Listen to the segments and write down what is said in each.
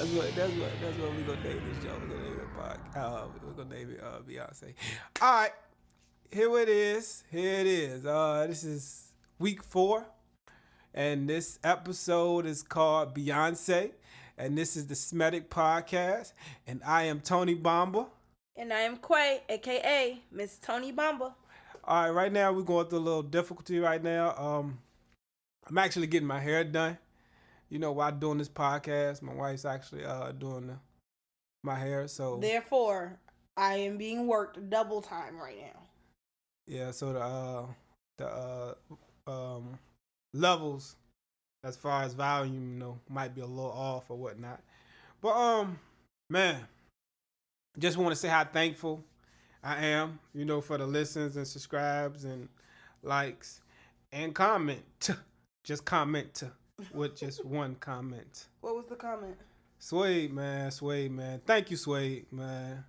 That's what we gonna name this show. We're gonna name it we're gonna name it Beyonce. All right, here it is. Here it is. This is week 4, and this episode is called Beyonce, and this is the SMDEC podcast, and I am Tony Bomba. And I am Quay, aka Miss Tony Bamba. All right, right now we're going through a little difficulty right now. I'm actually getting my hair done. You know, while doing this podcast, my wife's actually doing my hair. So therefore, I am being worked double time right now. Yeah, so the levels as far as volume, might be a little off or whatnot. But man, just want to say how thankful I am, for the listens and subscribes and likes and comment. Just comment with just one comment. What was the comment? Suede, man. Thank you, Suede, man.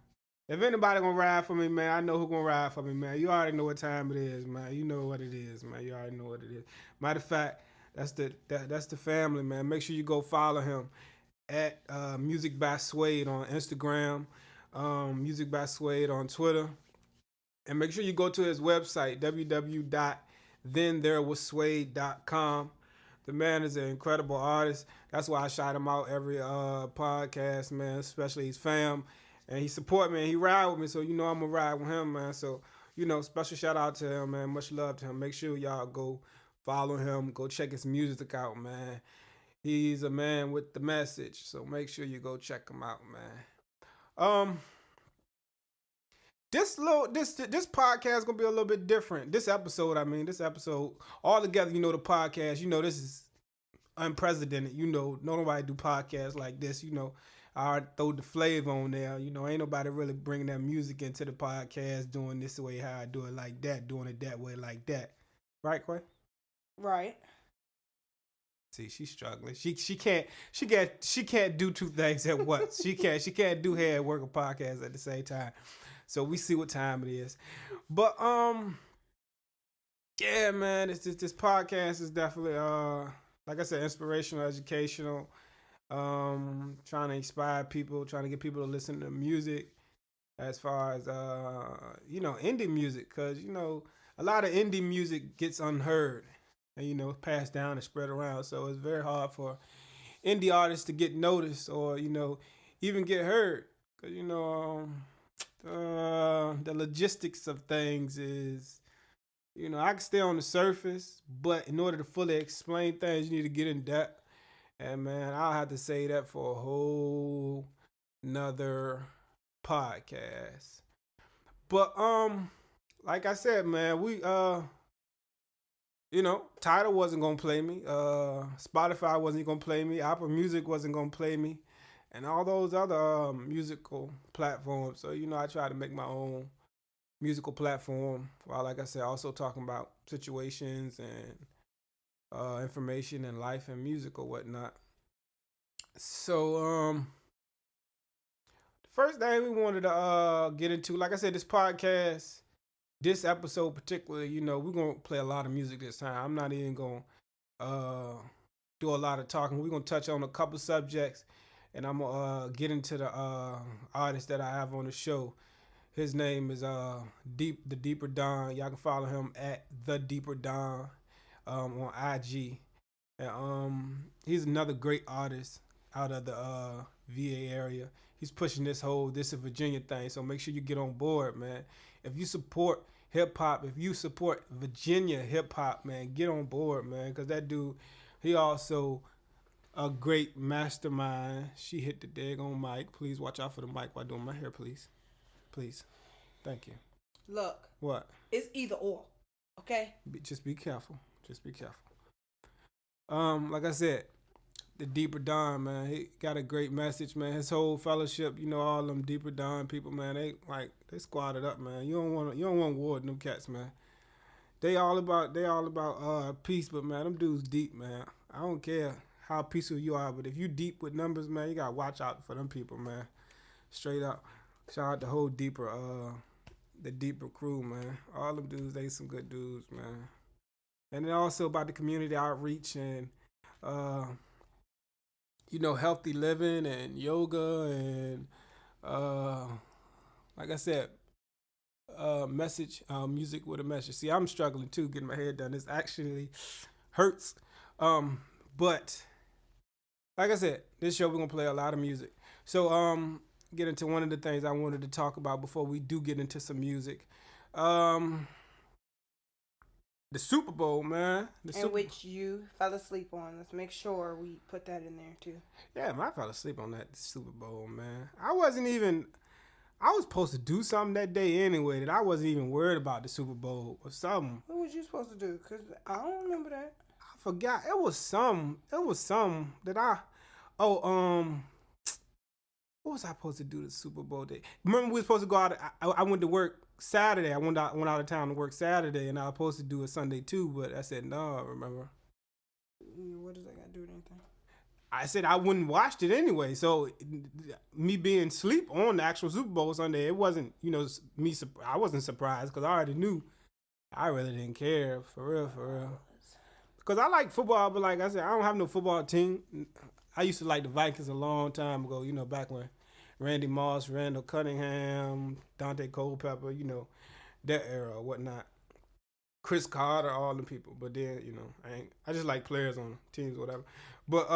If anybody gonna ride for me, man, I know who gonna ride for me, man. You already know what time it is, man. You know what it is, man. You already know what it is. Matter of fact, that's the family, man. Make sure you go follow him at Music by Suede on Instagram, Music by Suede on Twitter, and make sure you go to his website www.thentherewas.suede.com. The man is an incredible artist. That's why I shout him out every podcast, man, especially his fam. And he support me and he ride with me, so I'm gonna ride with him, man. So, special shout out to him, man. Much love to him. Make sure y'all go follow him, go check his music out, man. He's a man with the message, so make sure you go check him out, man. This podcast gonna be a little bit different. This episode all together, the podcast, this is unprecedented. Nobody do podcasts like this. I throw the flavor on there. Ain't nobody really bringing that music into the podcast, doing this the way how I do it like that, doing it that way like that. Right, Quay? Right. See, she's struggling. She can't do two things at once. She can't do hair and work a podcast at the same time. So we see what time it is. But yeah, man, this podcast is definitely like I said, inspirational, educational. Trying to inspire people, trying to get people to listen to music as far as indie music, because a lot of indie music gets unheard and passed down and spread around, so it's very hard for indie artists to get noticed or even get heard, because the logistics of things is I can stay on the surface, but in order to fully explain things you need to get in depth. And man, I'll have to say that for a whole nother podcast. But like I said, man, we Tidal wasn't gonna play me. Spotify wasn't gonna play me. Apple Music wasn't gonna play me, and all those other musical platforms. So I try to make my own musical platform. While, like I said, also talking about situations and information in life and music or whatnot. So the first thing we wanted to get into, like I said, this podcast, this episode particularly, we're gonna play a lot of music this time. I'm not even gonna do a lot of talking. We're gonna touch on a couple subjects, and I'm gonna get into the artist that I have on the show. His name is the Deeper Don. Y'all can follow him at the Deeper Don on IG, and he's another great artist out of the VA area. He's pushing this whole This is Virginia thing, so make sure you get on board, man. If you support hip hop, if you support Virginia hip hop, man, get on board, man, because that dude, he also a great mastermind. She hit the daggone mic. Please watch out for the mic while doing my hair, please. Thank you. Look. What? It's either or. Okay. Just be careful. Like I said, the Deeper Don, man, he got a great message, man. His whole fellowship, all them Deeper Don people, man, they squatted up, man. You don't want war with them cats, man. They all about peace, but man, them dudes deep, man. I don't care how peaceful you are, but if you deep with numbers, man, you gotta watch out for them people, man. Straight up. Shout out the whole the Deeper crew, man. All them dudes, they some good dudes, man. And then also about the community outreach and healthy living and yoga and like I said, music with a message. See, I'm struggling too getting my hair done. This actually hurts. But like I said, this show we're gonna play a lot of music. So get into one of the things I wanted to talk about before we do get into some music. The Super Bowl, man. Which you fell asleep on. Let's make sure we put that in there too. Yeah, man, I fell asleep on that Super Bowl, man. I was supposed to do something that day anyway that I wasn't even worried about the Super Bowl or something. What was you supposed to do? Because I don't remember that. I forgot. It was some that what was I supposed to do the Super Bowl day? Remember we were supposed to go out. I went to work Saturday. I went out of town to work Saturday, and I was supposed to do it Sunday too. But I said no. Remember? What does that got to do with anything? I said I wouldn't watch it anyway. So me being asleep on the actual Super Bowl Sunday, it wasn't me. I wasn't surprised because I already knew. I really didn't care for real. Because I like football, but like I said, I don't have no football team. I used to like the Vikings a long time ago, back when Randy Moss, Randall Cunningham, Dante Culpepper, that era or whatnot. Chris Carter, all the people. But then, I just like players on teams or whatever. But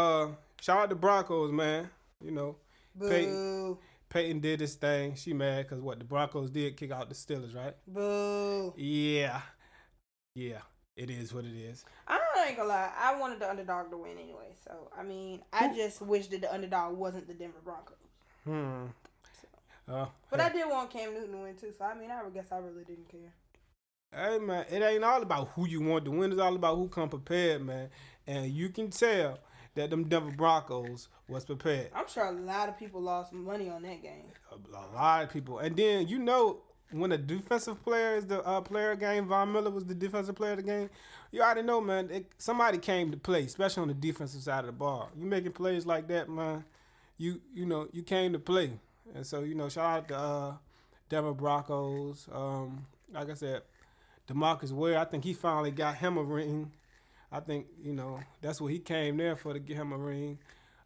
shout out to Broncos, man. Boo. Peyton did this thing. She mad because the Broncos did kick out the Steelers, right? Boo. Yeah. It is what it is. I ain't gonna lie. I wanted the underdog to win anyway. So, I just wish that the underdog wasn't the Denver Broncos. But I did want Cam Newton to win too. So, I guess I really didn't care. Hey, man, it ain't all about who you want to win. It's all about who come prepared, man. And you can tell that them Denver Broncos was prepared. I'm sure a lot of people lost money on that game. A lot of people. And then, when a defensive player is the player of the game, Von Miller was the defensive player of the game, you already know, man, somebody came to play, especially on the defensive side of the ball. You making plays like that, man, you came to play. And so, shout out to Denver Broncos. Like I said, DeMarcus Ware, I think he finally got him a ring. I think, that's what he came there for, to get him a ring.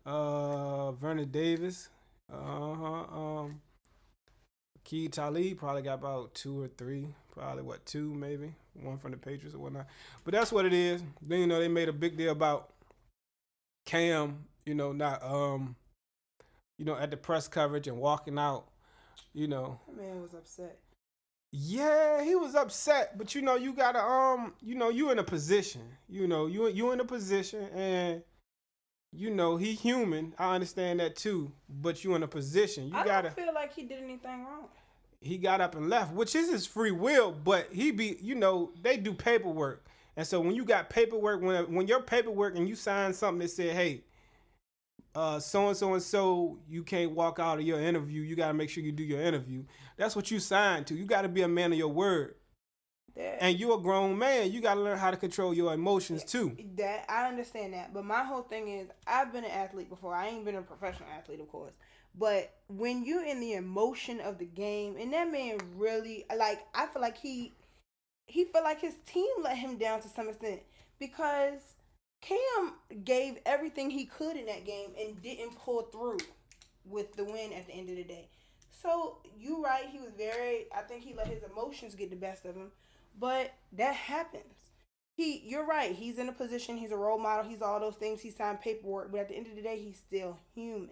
Vernon Davis. Keith Talib probably got about 2 or 3. Probably, 2 maybe. One from the Patriots or whatnot. But that's what it is. Then, they made a big deal about Cam, not, at the press coverage and walking out, That man was upset. Yeah, he was upset, but you gotta you in a position. You in a position, and he human. I understand that too, but you in a position. I don't feel like he did anything wrong. He got up and left, which is his free will, but they do paperwork. And so when you got paperwork, when your paperwork and you sign something that said, hey, so and so, you can't walk out of your interview. You got to make sure you do your interview. That's what you signed to. You got to be a man of your word. And you're a grown man. You got to learn how to control your emotions too. That I understand that, but my whole thing is, I've been an athlete before. I ain't been a professional athlete, of course. But when you're in the emotion of the game, and that man really, I feel like he felt like his team let him down to some extent, because Cam gave everything he could in that game and didn't pull through with the win at the end of the day. So, you're right. I think he let his emotions get the best of him. But that happens. You're right. He's in a position. He's a role model. He's all those things. He signed paperwork. But at the end of the day, he's still human.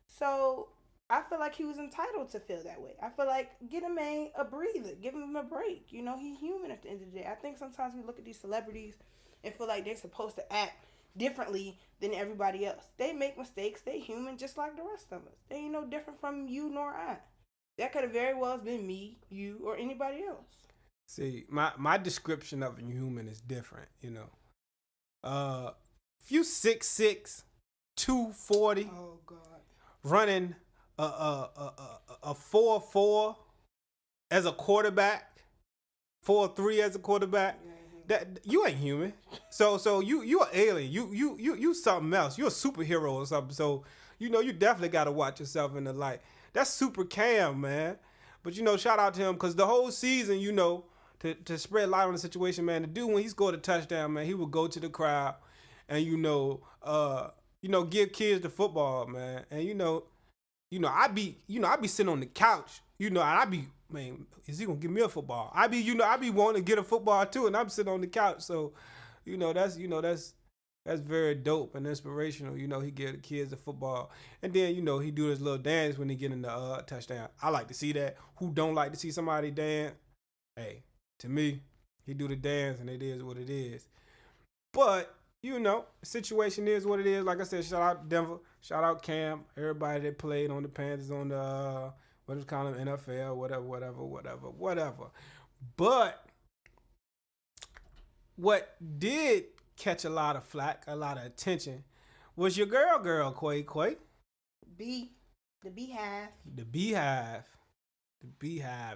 So I feel like he was entitled to feel that way. I feel like get a man a breather. Give him a break. He's human at the end of the day. I think sometimes we look at these celebrities and feel like they're supposed to act differently than everybody else. They make mistakes. They human just like the rest of us. They ain't no different from you nor I. That could have very well been me, you, or anybody else. See, my description of a human is different, If you 6'6", 240, oh God, running a 4.4 as a quarterback, 4.3 as a quarterback, that you ain't human. So you an alien. You something else. You a superhero or something. So you definitely got to watch yourself in the light. That's Super Cam, man. But shout out to him, because the whole season, to spread light on the situation, man. The dude, when he scored a touchdown, man, he would go to the crowd and give kids the football, man. And I be sitting on the couch, and I be, man, is he gonna give me a football? I be wanting to get a football too, and I'm sitting on the couch. So, that's very dope and inspirational. He give the kids a football, and then he do his little dance when he get in the touchdown. I like to see that. Who don't like to see somebody dance? Hey, to me, he do the dance, and it is what it is. But the situation is what it is. Like I said, shout out Denver, shout out Cam, everybody that played on the Panthers, on the what is called NFL, whatever. But what did catch a lot of flack, a lot of attention, was your girl, Quay. The Beehive. The Beehive.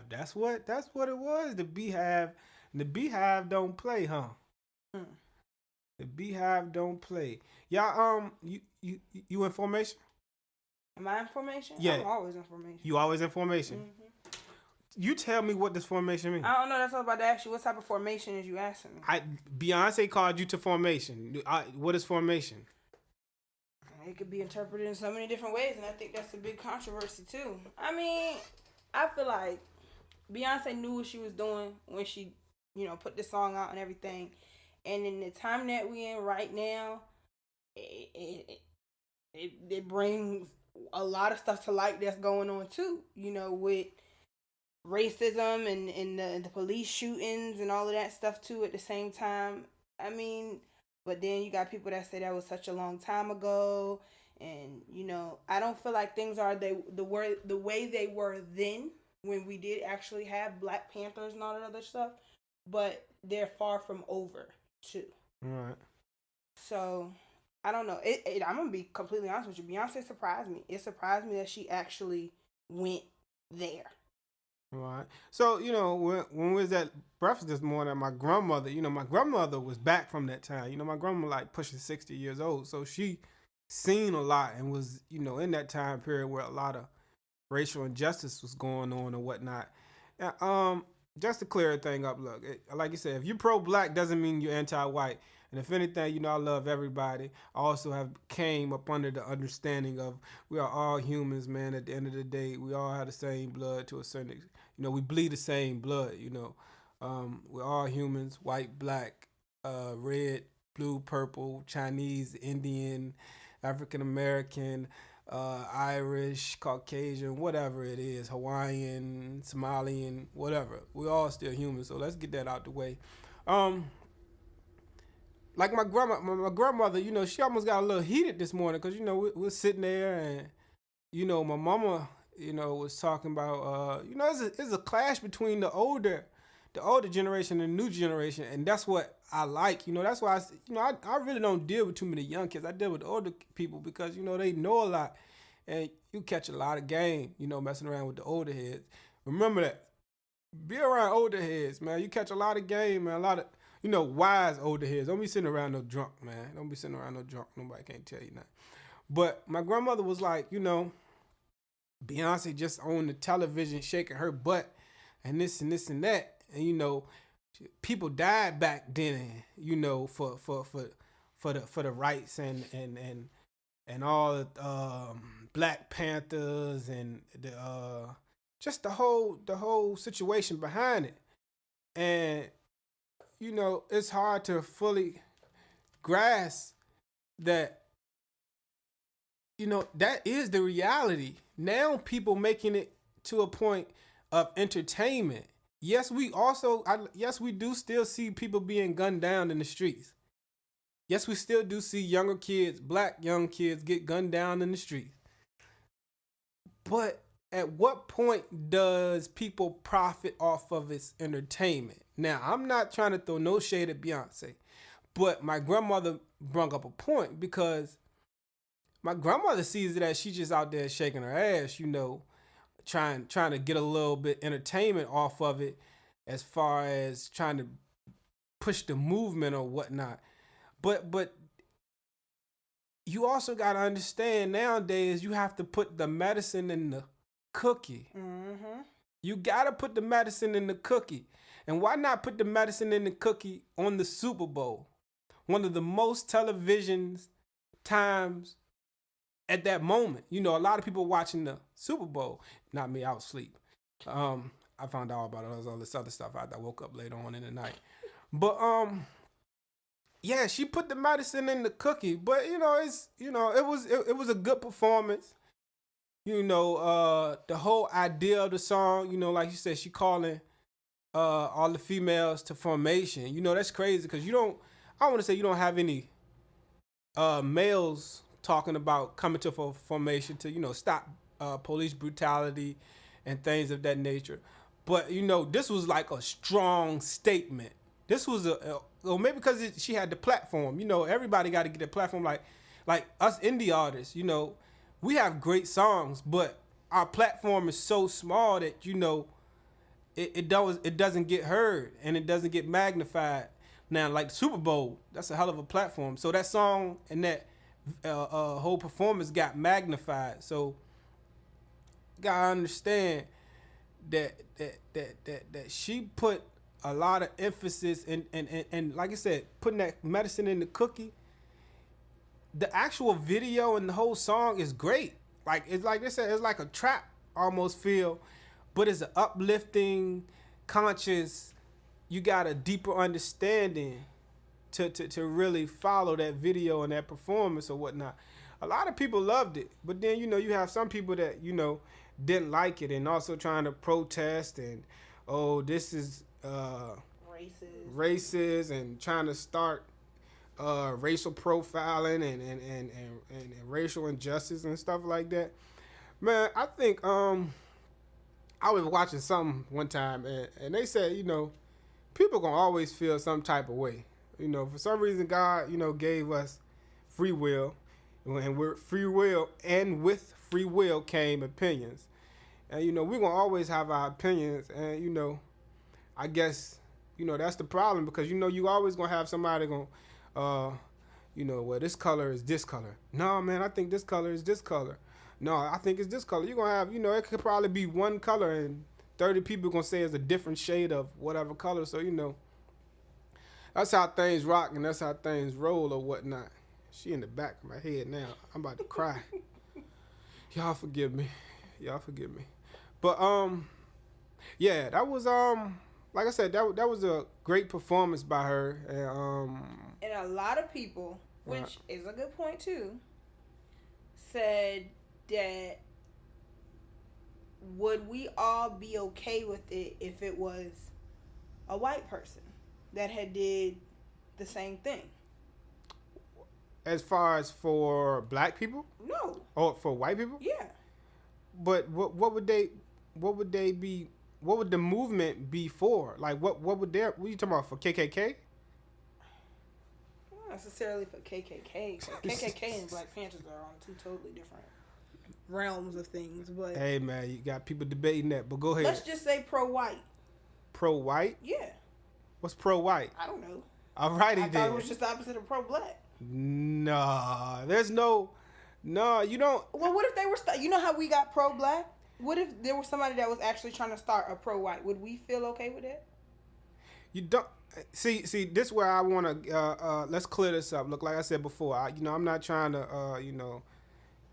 That's what it was. The Beehive. The Beehive don't play, huh? The Beehive don't play. Y'all, you in formation? Am I in formation? Yeah. I'm always in formation. You always in formation? Mm-hmm. You tell me what this formation means. I don't know. That's what I was about to ask you. What type of formation is you asking me? Beyonce called you to formation. What is formation? It could be interpreted in so many different ways, and I think that's a big controversy too. I mean, I feel like Beyonce knew what she was doing when she, put this song out and everything. And in the time that we in right now, it brings a lot of stuff to light that's going on too. With racism and the police shootings and all of that stuff too at the same time. I mean, but then you got people that say that was such a long time ago, and I don't feel like things are the way they were then when we did actually have Black Panthers and all that other stuff, but they're far from over too. All right. So I don't know. I'm gonna be completely honest with you. Beyonce surprised me. It surprised me that she actually went there. All right. So, when we was at breakfast this morning, my grandmother was back from that time. My grandma like pushing 60 years old. So she seen a lot and was, in that time period where a lot of racial injustice was going on and whatnot. And, just to clear everything up, look, like you said, if you're pro-Black, doesn't mean you're anti-white. And if anything, I love everybody. I also have came up under the understanding of we are all humans, man. At the end of the day, we all have the same blood to a certain extent. We bleed the same blood, we're all humans, white, black, red, blue, purple, Chinese, Indian, African-American, Irish, Caucasian, whatever it is, Hawaiian, Somalian, whatever. We're all still humans, so let's get that out the way. Like my grandmother, she almost got a little heated this morning because, we're sitting there and, my mama, was talking about, it's a clash between the older generation and the new generation, and that's what I like. That's why I really don't deal with too many young kids. I deal with older people because, they know a lot, and you catch a lot of game, messing around with the older heads. Remember that. Be around older heads, man. You catch a lot of game, man. A lot of, wise older heads. Don't be sitting around no drunk, man. Don't be sitting around no drunk. Nobody can't tell you nothing. But my grandmother was like, Beyonce just on the television shaking her butt and this and this and that. And, people died back then, for the rights and all the Black Panthers and the just the whole situation behind it. And, it's hard to fully grasp that, that is the reality. Now people making it to a point of entertainment. Yes, we do still see people being gunned down in the streets. Yes, we still do see younger kids, Black young kids, get gunned down in the streets. But at what point does people profit off of its entertainment? Now, I'm not trying to throw no shade at Beyonce, but my grandmother brought up a point because my grandmother sees it as she's just out there shaking her ass, trying to get a little bit entertainment off of it as far as trying to push the movement or whatnot. But you also got to understand nowadays you have to put the medicine in the cookie. Mm-hmm. You got to put the medicine in the cookie. And why not put the medicine in the cookie on the Super Bowl? One of the most television times at that moment. You know, a lot of people watching the Super Bowl. Not me, I was asleep. I found out about all this other stuff. I woke up later on in the night. But yeah, she put the medicine in the cookie. But it was a good performance. The whole idea of the song, like you said, she calling all the females to formation. That's crazy because I want to say you don't have any males talking about coming to formation to, stop police brutality and things of that nature. But, this was like a strong statement. This was maybe because she had the platform. Everybody got to get a platform like us indie artists, we have great songs, but our platform is so small that, it doesn't get heard and it doesn't get magnified. Now, like the Super Bowl, that's a hell of a platform. So that song and that whole performance got magnified. So gotta understand that she put a lot of emphasis and like I said, putting that medicine in the cookie. The actual video and the whole song is great. Like it's like they said, it's like a trap almost feel, but it's an uplifting, conscious. You got a deeper understanding to really follow that video and that performance or whatnot. A lot of people loved it, but then you have some people that didn't like it and also trying to protest and this is racist and trying to start racial profiling and racial injustice and stuff like that. Man, I think I was watching something one time and they said people gonna always feel some type of way. For some reason God gave us free will, and with free will came opinions, and we're gonna always have our opinions, and I guess that's the problem because you always gonna have somebody gonna well, this color is this color. No, man, I think this color is this color. No, I think it's this color. You're going to have, it could probably be one color and 30 people going to say it's a different shade of whatever color. So, that's how things rock and that's how things roll or whatnot. She in the back of my head now. I'm about to cry. Y'all forgive me. But, yeah, that was, like I said, that was a great performance by her. And a lot of people, which is a good point too, said that would we all be okay with it if it was a white person that had did the same thing? As far as for black people? No. Or for white people? Yeah. But what would they be? What would the movement be for? Like what are you talking about, for KKK? Not necessarily for KKK. KKK and Black Panthers are on two totally different realms of things, but hey man, you got people debating that, but go ahead. Let's just say pro-white. Pro-white? Yeah. What's pro-white? I don't know. Alrighty then. I thought it was just the opposite of pro-black. Nah, there's no, you don't. Well, what if they were, you know how we got pro-black? What if there was somebody that was actually trying to start a pro-white? Would we feel okay with that? You don't. See, this is where I want to, let's clear this up. Look, like I said before, I'm not trying to,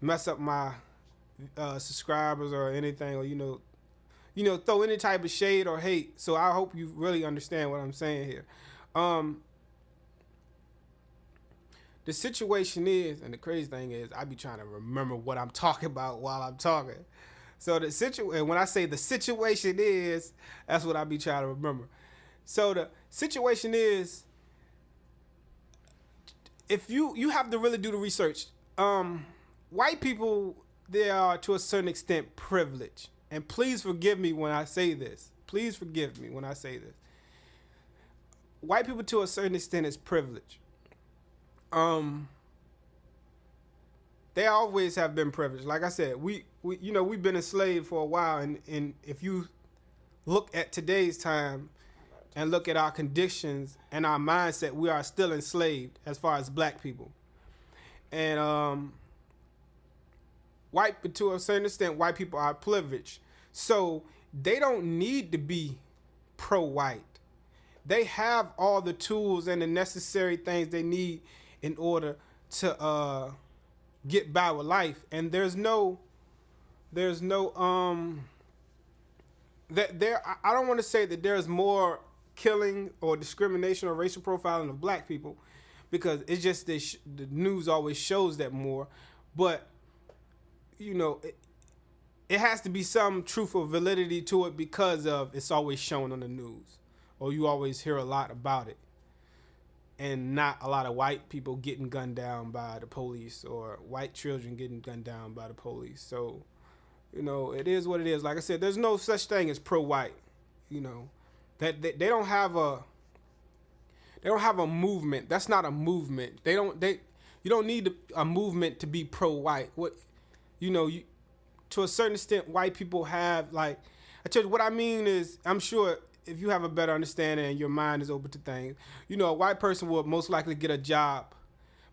mess up my subscribers or anything, or, throw any type of shade or hate. So I hope you really understand what I'm saying here. The situation is, and the crazy thing is, I be trying to remember what I'm talking about while I'm talking. So when I say the situation is, that's what I be trying to remember. So the situation is, if you have to really do the research. White people, they are to a certain extent privileged, and please forgive me when I say this. White people to a certain extent is privileged. They always have been privileged. Like I said, we've been enslaved for a while, and if you look at today's time and look at our conditions and our mindset, we are still enslaved as far as black people. And to a certain extent, white people are privileged. So they don't need to be pro-white. They have all the tools and the necessary things they need in order to get by with life, and there's no that there. I don't want to say that there's more killing or discrimination or racial profiling of black people, because it's just the news always shows that more, but it has to be some truth or validity to it because of it's always shown on the news, or you always hear a lot about it, and not a lot of white people getting gunned down by the police or white children getting gunned down by the police. So, it is what it is. Like I said, there's no such thing as pro-white. That they don't have a movement. That's not a movement. You don't need a movement to be pro-white. To a certain extent, white people have, like, I tell you what I mean is, I'm sure if you have a better understanding and your mind is open to things, a white person will most likely get a job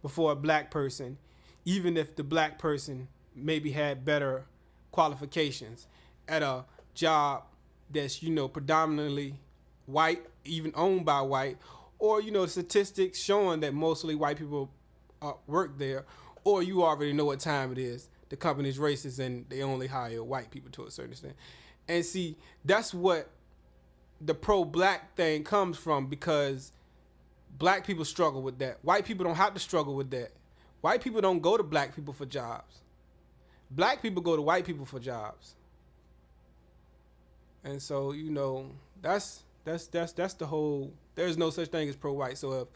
before a black person, even if the black person maybe had better qualifications at a job that's, predominantly white, even owned by white, or, statistics showing that mostly white people work there, or you already know what time it is. The company's racist and they only hire white people to a certain extent. And see, that's what the pro-black thing comes from, because black people struggle with that. White people don't have to struggle with that. White people don't go to black people for jobs. Black people go to white people for jobs. And so, that's the whole, there's no such thing as pro-white. So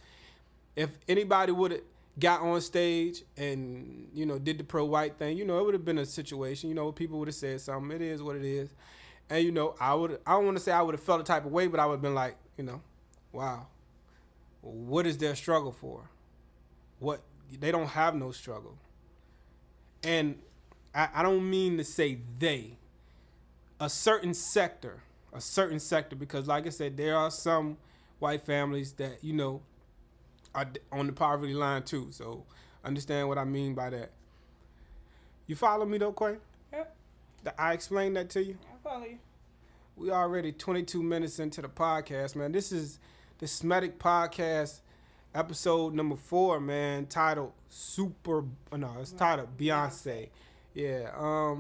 if anybody would have got on stage and, did the pro-white thing, it would have been a situation, people would have said something. It is what it is. And, I don't want to say I would have felt a type of way, but I would have been like, wow, what is their struggle for? They don't have no struggle. And I don't mean to say they, a certain sector, because like I said, there are some white families that, are on the poverty line too. So understand what I mean by that. You follow me though, Quay? Yep. I explained that to you? I follow you. We already 22 minutes into the podcast, man. This is the SMDEC podcast, episode number 4, man, titled titled Beyonce. Yeah.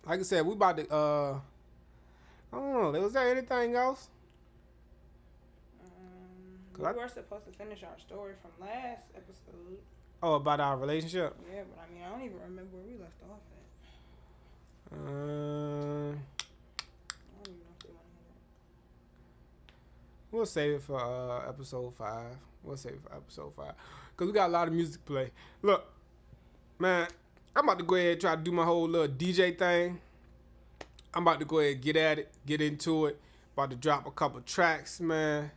Like I said, we about to I don't know, was there anything else? We were supposed to finish our story from last episode. Oh, about our relationship? Yeah, but I don't even remember where we left off at. I don't even know if we want to hear that. We'll save it for episode 5. Because we got a lot of music to play. Look, man, I'm about to go ahead and try to do my whole little DJ thing. I'm about to go ahead and get at it, get into it. About to drop a couple tracks, man.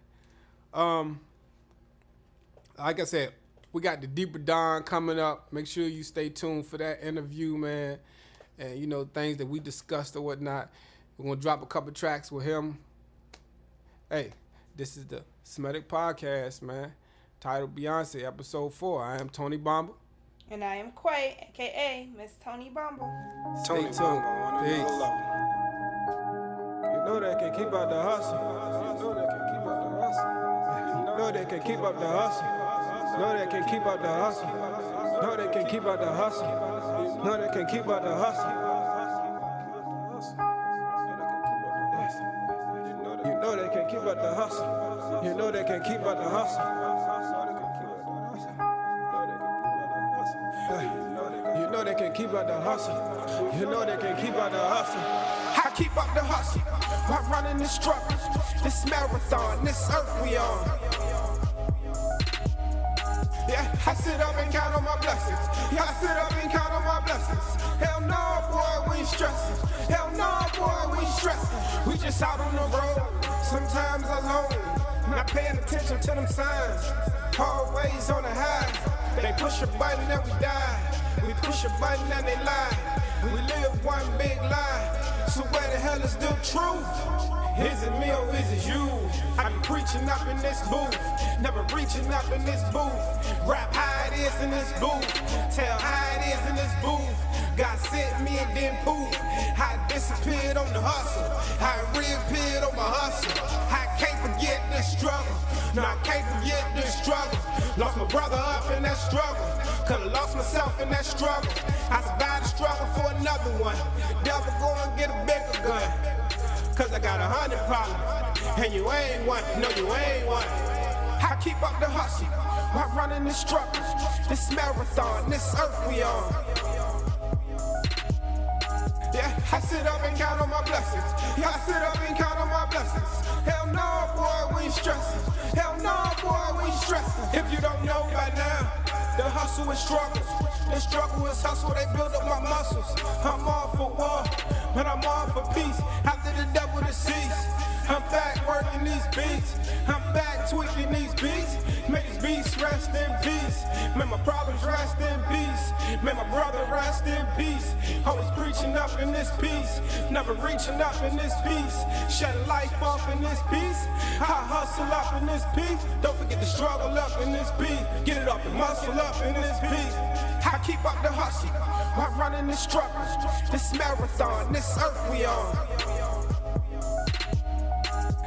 Like I said, we got the Deeper Dawn coming up. Make sure you stay tuned for that interview, man. And, things that we discussed or whatnot. We're going to drop a couple tracks with him. Hey, this is the SMDEC podcast, man. Titled Beyonce, episode 4. I am Tony Bomba. And I am Quay, a.k.a. Miss Tony Bomba. Tony Bomba. Peace. You know they can keep up the hustle. You know they can keep up the hustle. You know they can keep up the hustle. You know they can keep up the hustle. You know they can keep up the hustle. You know they can keep up the hustle. You know they can keep up the hustle. You know they can keep up the hustle. You know they can keep up the hustle. You know they can keep up the hustle. I keep up the hustle while running this struggle, this marathon, this earth we on. Yeah, I sit up and count on my blessings. Yeah, I sit up and count on my blessings. Hell no, boy, we ain't stressing. Hell no, boy, we ain't stressing. We just out on the road, sometimes alone, not paying attention to them signs. Always on the high. They push a button and we die. We push a button and they lie. We live one big lie. So where the hell is the truth? Is it me or is it you? I be preaching up in this booth, never reaching up in this booth. Rap how it is in this booth, tell how it is in this booth. God sent me and then poof. How I disappeared on the hustle, how I reappeared on my hustle. I can't forget this struggle, no I can't forget this struggle. Lost my brother up in that struggle, Could've lost myself in that struggle. I survived the struggle for another one. Devil go and get a bigger gun. Cause I got 100 problems. And you ain't one, no you ain't one. I keep up the hustle while running this struggle. This marathon, this earth we on. Yeah, I sit up and count on my blessings. Yeah, I sit up and count on my blessings. Hell no, boy, we ain't stressing. Hell no, boy, we ain't stressing. If you don't know by now, the hustle is struggle. The struggle is hustle, they build up my muscles. I'm all for war, but I'm all for peace. After the devil deceased, I'm back working these beats. I'm back tweaking these beats. Make these beats rest in peace. Make my problems rest in peace. Make my brother rest in peace. Always preaching up in this piece. Never reaching up in this piece. Shedding life off in this piece. I hustle up in this piece. Don't forget to struggle up in this piece. Get it up and muscle up in this piece. I keep up the hustle while running this struggle. This marathon, this earth we on.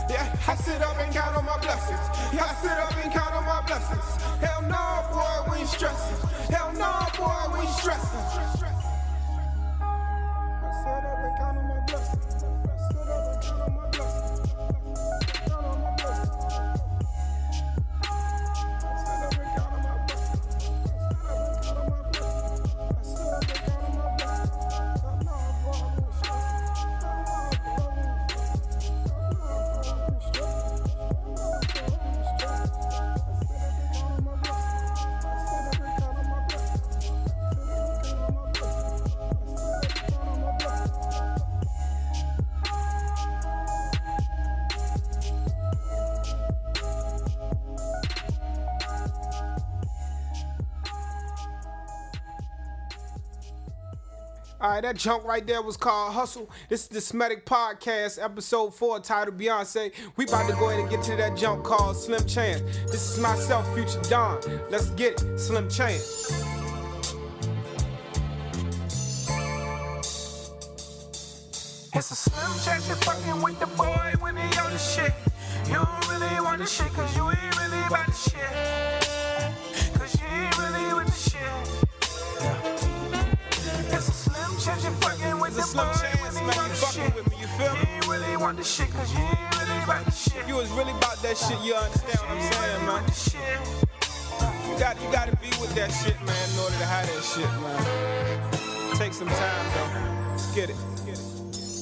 Yeah, I sit up and count on my blessings. Yeah, I sit up and count on my blessings. Hell no, boy, we ain't stressing. Hell no, boy, we ain't stressing. I sit up and count on my blessings. I sit up and count on my blessings. Count on my blessings. I sit up and count on my blessings. I sit up and count on my blessings. Hell no, boy, we ain't stressing. All right, that junk right there was called Hustle. This is the SMDEC Podcast, episode 4, titled Beyonce. We about to go ahead and get to that junk called Slim Chance. This is myself, Future Don. Let's get it, Slim Chance. It's a slim chance you're fucking with the boy when he on the shit. You don't really want the shit cause you ain't really about the shit. Cause you ain't really with the shit. It's a slim chance you're fucking with the boy when he on the shit. With me, you feel me? You ain't really want the shit cause you ain't really about the shit. If you was really about that shit, you understand what I'm saying, man. You gotta be with that shit, man, in order to have that shit, man. Take some time, though. Let's get it.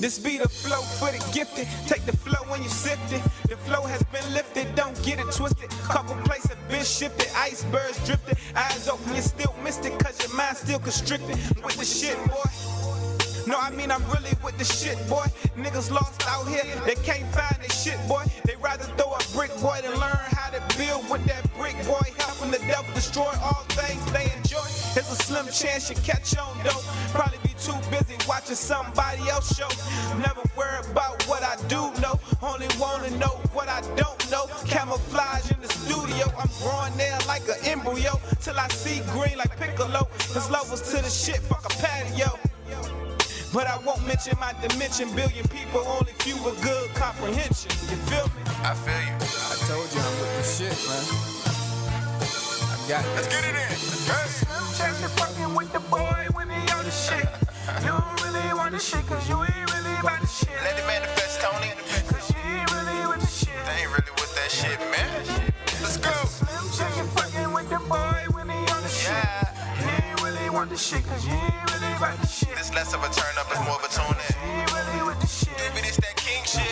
This be the flow for the gifted. Take the flow when you sift it. The flow has been lifted, don't get it twisted. Couple places been shifted, icebergs drifted. Eyes open, you still missed it, cause your mind still constricted. With the shit, boy. No, I mean I'm really with the shit, boy. Niggas lost out here, they can't find their shit, boy. They rather throw a brick, boy, than learn how to build with that brick, boy. Helping the devil destroy all things they enjoy. There's a slim chance you catch on, though. Probably be too busy watching somebody else show. Never worry about what I do know. Only wanna know what I don't know. Camouflage in the studio. I'm growing there like an embryo. Till I see green like Piccolo. Cause levels to the shit, fuck a patio. But I won't mention my dimension. Billion people, only few with good comprehension. You feel me? I feel you. I told you I'm with the shit, man. I got this. Let's get it in. Slim chance you're fucking with the boy when he on the shit. You don't really want the shit cause you ain't really about the shit. Let it manifest, Tony. Cause you ain't really with the shit. They ain't really with that shit, man. Let's go. Slim chance you're fucking with the boy when he on the shit. You ain't really want the shit cause you ain't really about the shit. It's less of a turn up, it's more of a tune in. You ain't really with the shit. Baby, this that king shit.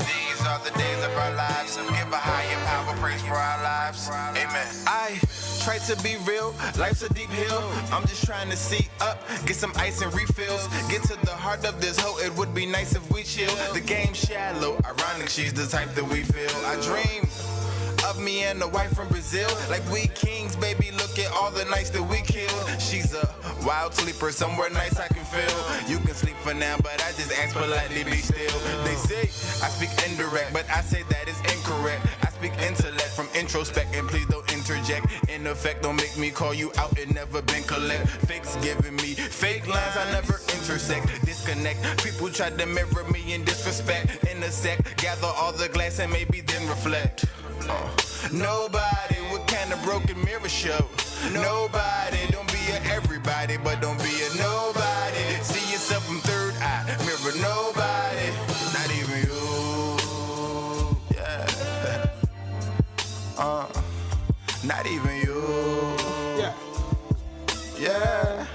These are the days of our lives. Give a higher power praise for our lives. Amen. I try to be real, life's a deep hill. I'm just trying to see up, get some ice and refills. Get to the heart of this hoe, it would be nice if we chill. The game's shallow, ironic, she's the type that we feel. I dream of me and a wife from Brazil. Like we kings, baby, look at all the nights that we killed. She's a wild sleeper, somewhere nice I can feel. You can sleep for now, but I just ask politely, be still. They say I speak indirect, but I say that is incorrect. I speak intellect from introspect, and please don't interject. In effect, don't make me call you out, it never been collect. Fakes giving me fake lines, I never intersect. Disconnect, people try to mirror me in disrespect. In a sec, gather all the glass and maybe then reflect. Nobody would kind of broken mirror show. Nobody, don't be a everybody, but don't be a nobody. See yourself from third eye mirror. Nobody, not even you. Yeah. Not even you. Yeah. Yeah.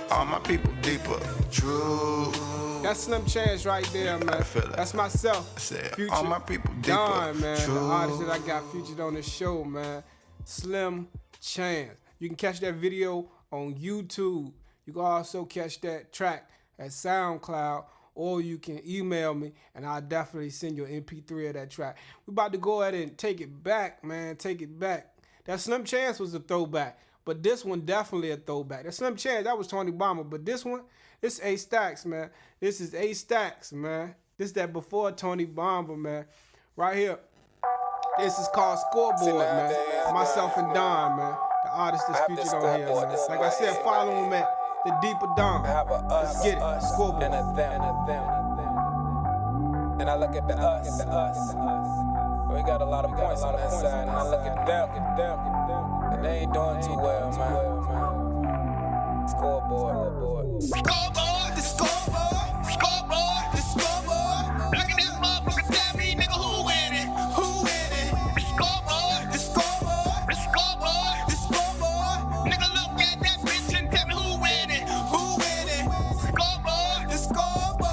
All my people deeper. True. That's Slim Chance right there, man. I feel that. That's myself. I said, Future. all my people deeper. Don, man. True. The artist that I got featured on the show, man. Slim Chance. You can catch that video on YouTube. You can also catch that track at SoundCloud, or you can email me, and I'll definitely send you an MP3 of that track. We're about to go ahead and take it back, man. Take it back. That Slim Chance was a throwback, but this one definitely a throwback. That Slim Chance, that was Tony Bomber, but this one, it's A-Stacks, man. This is A-Stacks, man. This is that before Tony Bomber, man. Right here. This is called Scoreboard, man. Myself and Don, man. The artist that's featured on here, man. Like I said, follow him at The Deeper Don. Let's get it. Scoreboard. And a them. And I look at the us. We got a lot of points on that side. And I look at them. And they ain't doing too well, man. Scoreboard. Scoreboard, the scoreboard, scoreboard, the scoreboard. Look at this motherfucker, tell me, nigga, who winning? Who winning? The scoreboard, the scoreboard, the scoreboard, the scoreboard. Nigga, look at that bitch and tell me who winning? Who winning? Scoreboard, the scoreboard,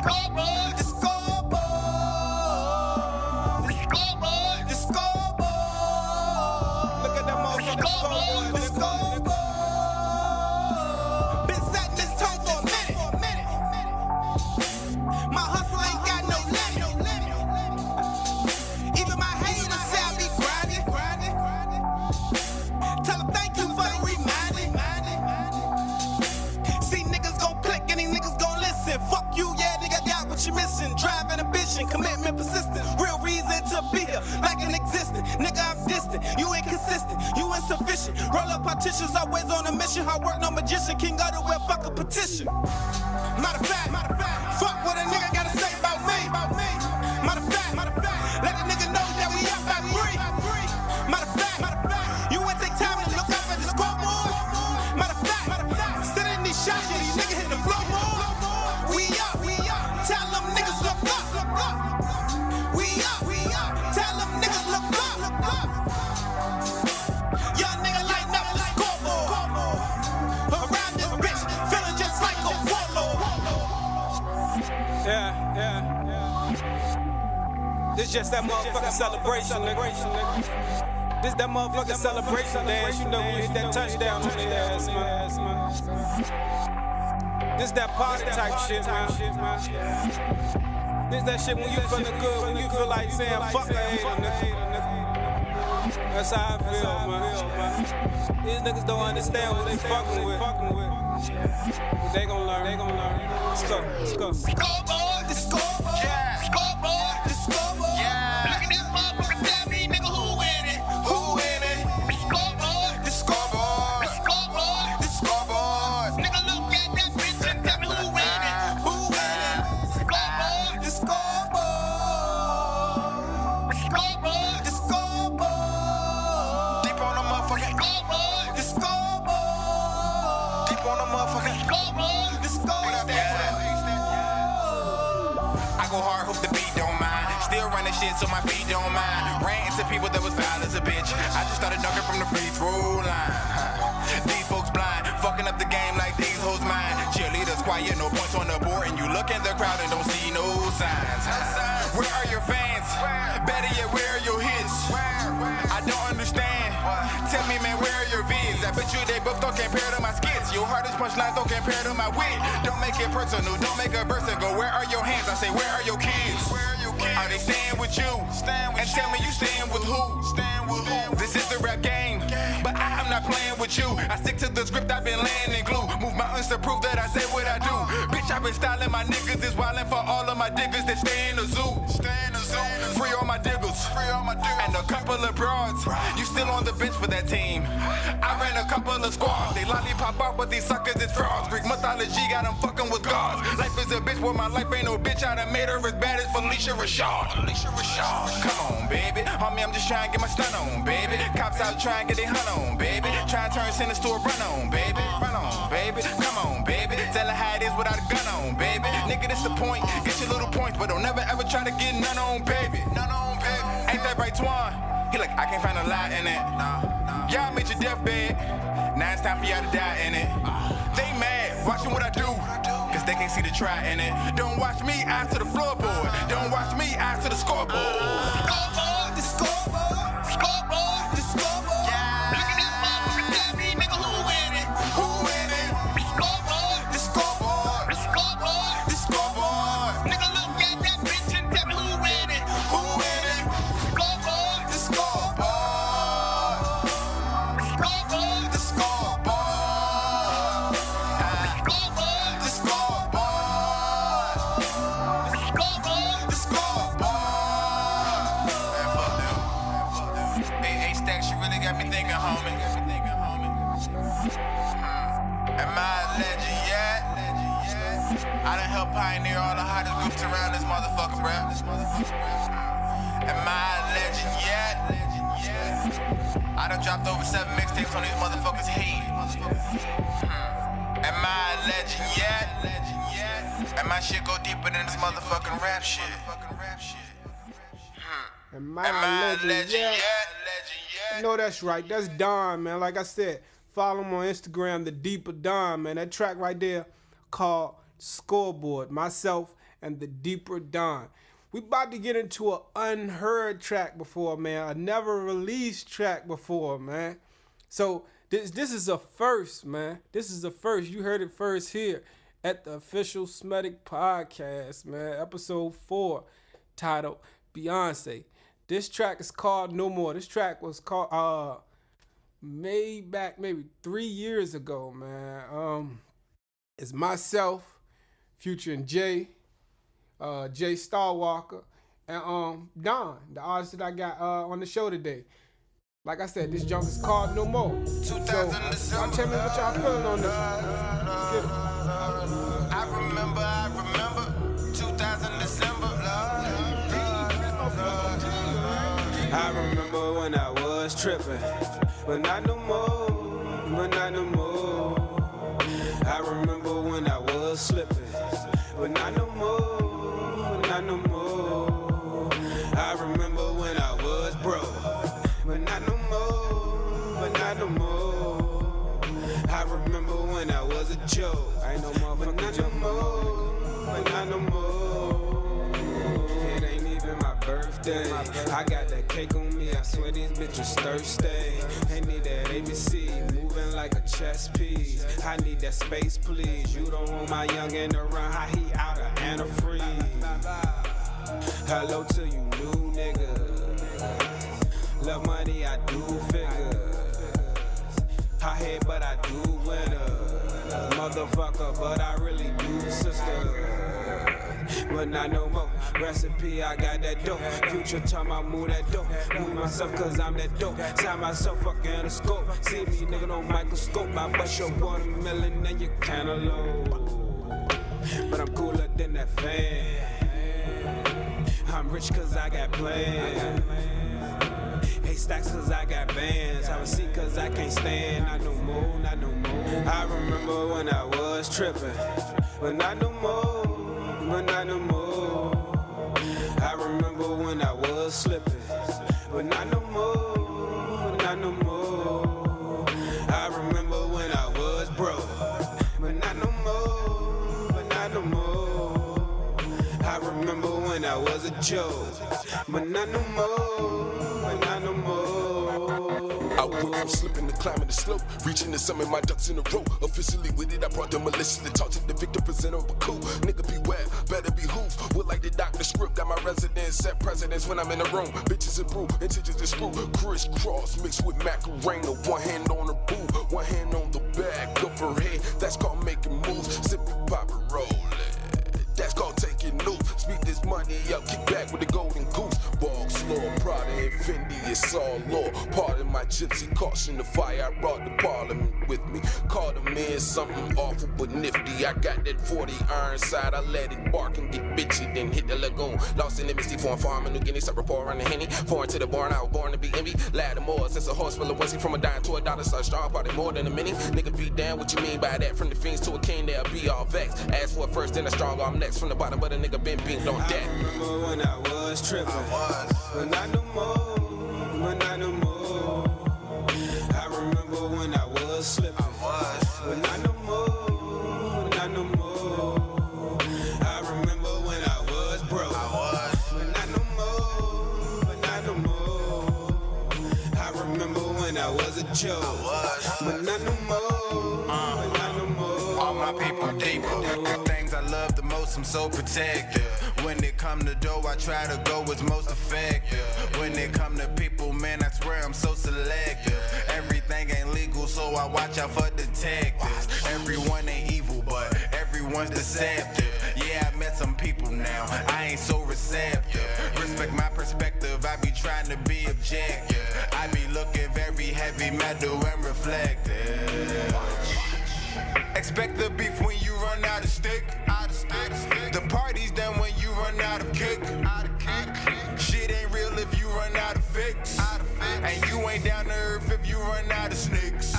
scoreboard, the scoreboard, the scoreboard, the scoreboard. Look at that motherfucker scoreboard. The scoreboard. Been setting this tone for a minute. My hustle ain't got no limit. Even my haters say I be grinding. Tell them thank you for the reminding. See niggas gon' click and these niggas gon' listen. Fuck you, yeah, nigga got what you missing. Drive and ambition, commitment persistent. Real reason to be here, like an existent. Nigga, I'm distant, you inconsistent, you insufficient. Roll up partitions, always on a mission. Hard work, no magician, king of the well, fuck a petition. Matter of fact, fuck what a nigga gotta say about me. Matter of fact, let a nigga know that we up by three. Matter of fact, you wanna take time to look up at the scoreboard. Matter of fact, sit in these shots, yeah, these niggas hit the floor more. We up, tell them niggas look up. We up, tell them niggas look up. Young nigga lighting up the scoreboard. Around this bitch, feeling just like a warlord. Yeah. This just that motherfucking celebration, nigga. This that motherfucking celebration dance. You know we hit that touchdown on their ass, man. This that party type shit, man. This that shit when you feeling good, when you feel like saying fuck a hater, nigga. That's how I feel, man. These niggas don't understand what they fucking with. But they gon' learn. Let's go. Scoreboard, the scoreboard. Yeah. Scoreboard, the scoreboard. Yeah. Look at this motherfucker, tell me, nigga, who winning? Who winning? The scoreboard, the scoreboard, the scoreboard, the scoreboard. Nigga, look at that bitch and tell me who winning? Who winning? Scoreboard, the scoreboard. Scoreboard, the scoreboard. Deep on the motherfucking Scoreboard, the scoreboard. Deep on the motherfucking Scoreboard, the scoreboard. I go hard, hope the beat don't mind. Still running shit so my feet don't mind. Ran into people that was foul as a bitch. I just started dunking from the free throw line. These folks blind, fucking up the game like these hoes mine. Cheerleaders quiet, no points on the board, and you look in the crowd and don't see no signs. Where are your fans? Better yet, where are your hits? I don't understand. Tell me, man, where are your vids? I bet you they both don't compare to my skits. Your hardest punchlines don't compare to my wit. Don't make it personal, don't make a verse and go, where are your hands? I say, where are your kids? Are they staying with you? And tell me you staying with who? This is the rap game, but I'm not playing with you. I stick to the script, I've been laying in glue. Move mountains to prove that I say what I do. Bitch, I've been styling my niggas, is wildin' for all of my diggers that stay in the zoo. Free all my diggers, and a couple of broads. You still on the bench for that team. I ran a couple of squads. They lollipop off, but these suckers is frauds. Greek mythology got them fucking with gods. Life is a bitch, for my life, ain't no bitch. I done made her as bad as Felicia Rashad. Come on, baby. Homie, I'm just trying to get my stun on, baby. Cops out trying to get their hunt on, baby. Try to turn sentence to a run on, baby. Run on, baby. Come on, baby. Tell her how it is without a gun on, baby. Nigga, this the point. Get your little points, but don't never ever try to get none on, baby. None on, baby. Ain't that right, Twan? He like, I can't find a lie in it. Y'all made your deathbed. Now it's time for y'all to die in it. They mad, watching what I do, cause they can't see the try in it. Don't watch me, eyes to the floorboard. Don't watch me, eyes to the scoreboard. Scoreboard, the scoreboard, scoreboard, the scoreboard. Yeah. Look at this motherfucker, tell me, nigga, who winning? Who winning? The scoreboard, the scoreboard, the scoreboard, the scoreboard. Nigga, look at that bitch and tell me who winning? Who winning? Scoreboard, the scoreboard, scoreboard, the scoreboard. I done helped pioneer all the hottest groups around this motherfucker, bruh. Am I a legend yet? I done dropped over 7 mixtapes on these motherfuckers' head. Am I a legend yet? And my shit go deeper than this motherfucking rap shit. Am I a legend yet? No, that's right. That's Don, man. Like I said, follow him on Instagram, The Deeper Don, man. That track right there called Scoreboard, myself and The Deeper Don. We about to get into an unheard track before, man. A never released track before, man. So this is a first, man. This is a first. You heard it first here at the official SMDEC podcast, man. Episode 4, titled Beyonce. This track is called No More. This track was called made back maybe 3 years ago, man. It's myself, Future and Jay Starwalker, and Don, the artist that I got on the show today. Like I said, this junk is called No More. So y'all tell me what y'all feeling on this one. Let's get it. I remember 2000 December. I remember when I was tripping, but not no more, but not no more. I remember when I was slipping, but not no more, not no more. I remember when I was broke, but not no more, but not no more. I remember when I was a joke, I ain't no motherfucking joke, but not no more. It ain't even my birthday. I got that cake on me, I swear these bitches thirsty. They need that ABC, moving like a chess piece. I need that space, please. You don't want my youngin' to run, how he out of antifreeze. Hello to you new niggas. Love money, I do figures. Hot head, but I do winner. Motherfucker, but I really do sister. But not no more. Recipe, I got that dope. Future time I move that dope. Move myself cause I'm that dope. Sign myself fucking in the scope. See me nigga on microscope. I bust your watermelon and you kinda low. But I'm cooler than that fan. I'm rich cause I got plans. Hey stacks cause I got bands. I was sick cause I can't stand. Not no more, not no more. I remember when I was tripping, but not no more, but not no more. I remember when I was slipping, but not no more, not no more. I remember when I was broke, but not no more, but not no more. I remember when I was a joke, but not no more, but not no more. I went from slipping to climbing the slope, reaching the summit, my ducks in a row. Officially with it, I brought the militia to talk to the victim, present over cool. Nigga beware, better be who. Would like the doctor script, got my residence, set precedence when I'm in the room. Bitches and brew, intentions and screw. Crisscross mixed with Macarena. One hand on her boo, one hand on the back of her head. That's called making moves, sipping, poppin', rollin'. That's called taking loot. Speak this money up, kick back with the golden goose. Ball slow, Prada and Fendi, it's all law. Pardon my gypsy, caution the fire. I brought the parliament with me. Called a man something awful but nifty. I got that 40 iron side. I let it bark and get bitchy, then hit the lagoon. Lost in the misty foreign farm in New Guinea. Sucker pour on the Henny. Foreign to the barn, I was born to be envy. Lad more since a horse full of onesie from a dime to a dollar. So strong, probably more than a mini. Nigga be down, what you mean by that? From the fiends to a king, they'll be all vexed. Ask for it first, then a strong arm next. From the bottom, but a nigga been beamed on that. I remember when I was tripping, but not no more, but not no more. I remember when I was slipping, but not no more, not no more. I remember when I was broke, but not no more, but not no more. I remember when I was a joke, but not no more, but not no more. All my people deeper. The things I love the most, I'm so protective. When it come to dough, I try to go what's most effective. When it come to people, man, I swear I'm so selective. Everything ain't legal, so I watch out for detectives. Everyone ain't evil, but everyone's deceptive. Yeah, I met some people now, I ain't so receptive. Respect my perspective, I be trying to be objective. I be looking very heavy metal and reflective. Expect the beef when you run out of stick. The party's done when you run out of kick. Shit ain't real if you run out of fix. And you ain't down to earth if you run out of snakes.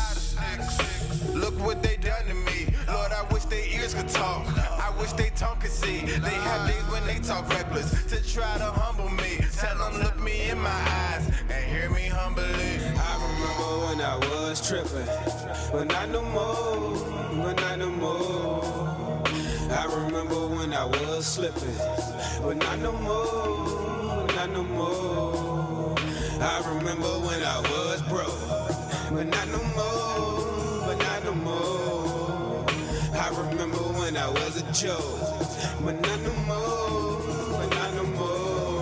Look what they done to me. Lord, I wish their ears could talk. I wish they tongue could see. They have days when they talk reckless to try to humble me. Tell them look me in my eyes and hear me humbly. I remember when I was tripping, but not no more, but not no more. I remember when I was slipping, but not no more, not no more. I remember when I was broke, but not no more, but not no more. I remember when I was a joke, but not no more, but not no more.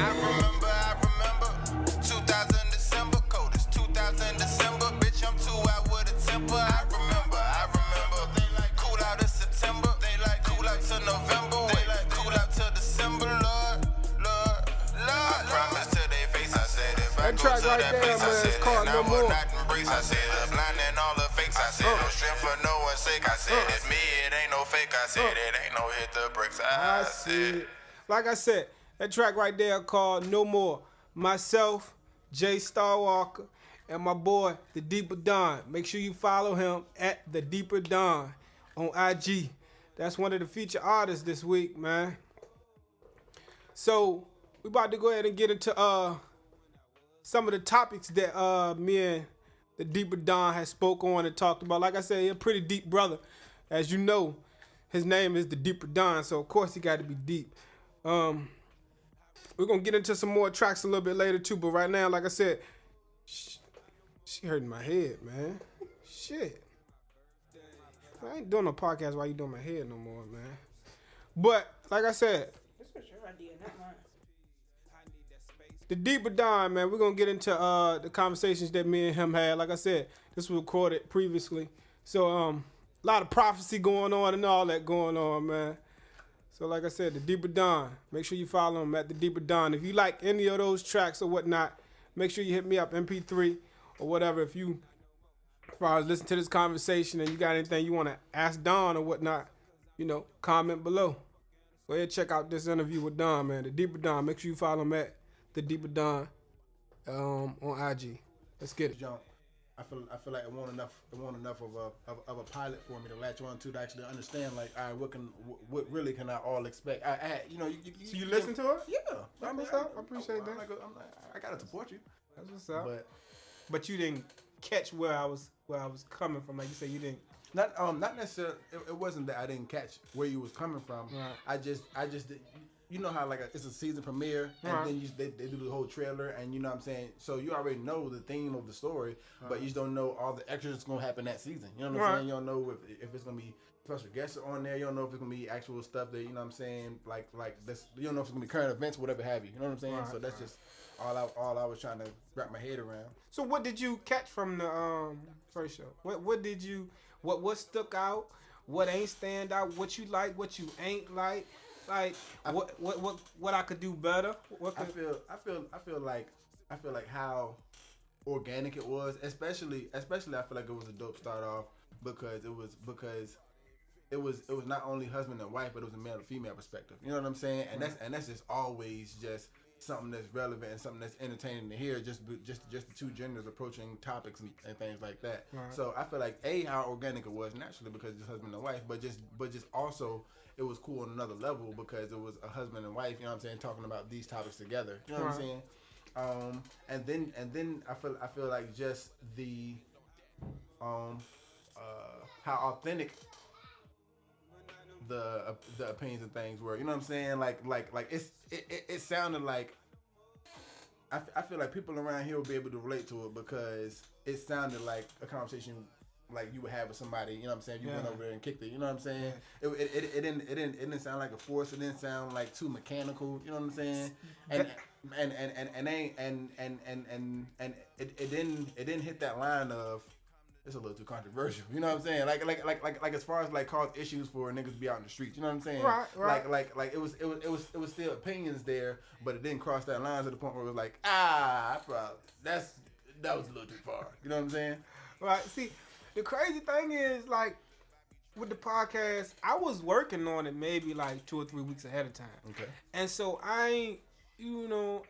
I remember 2000 December, cold as 2000 December, bitch, I'm too out with a temper. I remember, they like cool out in September, they like cool out to November, they like cool out to December, Lord. Promise to their face, I said if I That go track to right that there, place, man, I it's said called and No I will More. not embrace, I said the blind and all the fakes, I said no strength for no one's sake, I said it's me, it ain't no fake, I said it ain't no hit the bricks, I said. Like I said, that track right there called No More. Myself, Jay Starwalker, and my boy, The Deeper Don. Make sure you follow him at The Deeper Don on IG. That's one of the featured artists this week, man. So, we about to go ahead and get into some of the topics that me and The Deeper Don has spoke on and talked about. Like I said, he's a pretty deep brother. As you know, his name is The Deeper Don, so of course he got to be deep. We're going to get into some more tracks a little bit later too, but right now, like I said, she hurting my head, man. Shit. I ain't doing no podcast while you doing my head no more, man. But, like I said, This was your idea, not mine. The Deeper Don, man, we're going to get into the conversations that me and him had. Like I said, this was recorded previously. So, a lot of prophecy going on and all that going on, man. So, like I said, The Deeper Don. Make sure you follow him at The Deeper Don. If you like any of those tracks or whatnot, make sure you hit me up, MP3 or whatever. If you, as far as listen to this conversation and you got anything you want to ask Don or whatnot, you know, comment below. Go ahead and check out this interview with Don, man. The Deeper Don. Make sure you follow him at The Deeper Don on IG. Let's get it. Jump. I feel like it won't enough of a pilot for me to latch on to actually understand, like, all right, what really can I all expect? So you listen to it? Yeah. That's what's up. I appreciate that. I gotta support you. That's what's up. But you didn't catch where I was coming from. Like you said, you didn't. Not necessarily. It wasn't that I didn't catch where you was coming from. Right. I just did. You know how like it's a season premiere and Right. then they do the whole trailer and you know what I'm saying. So you already know the theme of the story, but you just don't know all the extras that's gonna happen that season. You know what I'm saying? You don't know if it's gonna be special guests on there. You don't know if it's gonna be actual stuff that you know what I'm saying. Like this. You don't know if it's gonna be current events, whatever have you. You know what I'm saying? Right, So that's just all I was trying to wrap my head around. So what did you catch from the first show? What stuck out? What ain't stand out? What you like? What you ain't like? Like what I could do better? I feel like how organic it was, especially I feel like it was a dope start off because it was not only husband and wife, but it was a male and female perspective. You know what I'm saying? And that's just always just something that's relevant and something that's entertaining to hear. Just the two genders approaching topics and things like that. Right. So I feel like how organic it was naturally because it's husband and wife, but just also it was cool on another level because it was a husband and wife. You know what I'm saying? Talking about these topics together. You know what I'm saying? And then I feel like just the how authentic the opinions and things were. You know what I'm saying? Like it sounded like I feel like people around here will be able to relate to it because it sounded like a conversation like you would have with somebody. You know what I'm saying? You went over there and kicked it. You know what I'm saying? Yeah. It didn't sound like a force. It didn't sound like too mechanical. You know what I'm saying? And it didn't hit that line of it's a little too controversial. You know what I'm saying? Like as far as like cause issues for niggas to be out in the streets. You know what I'm saying? Right. Like it was still opinions there, but it didn't cross that line to the point where it was like that was a little too far. You know what I'm saying? Right. See, the crazy thing is like with the podcast, I was working on it maybe like 2 or 3 weeks ahead of time. Okay. And so I didn't know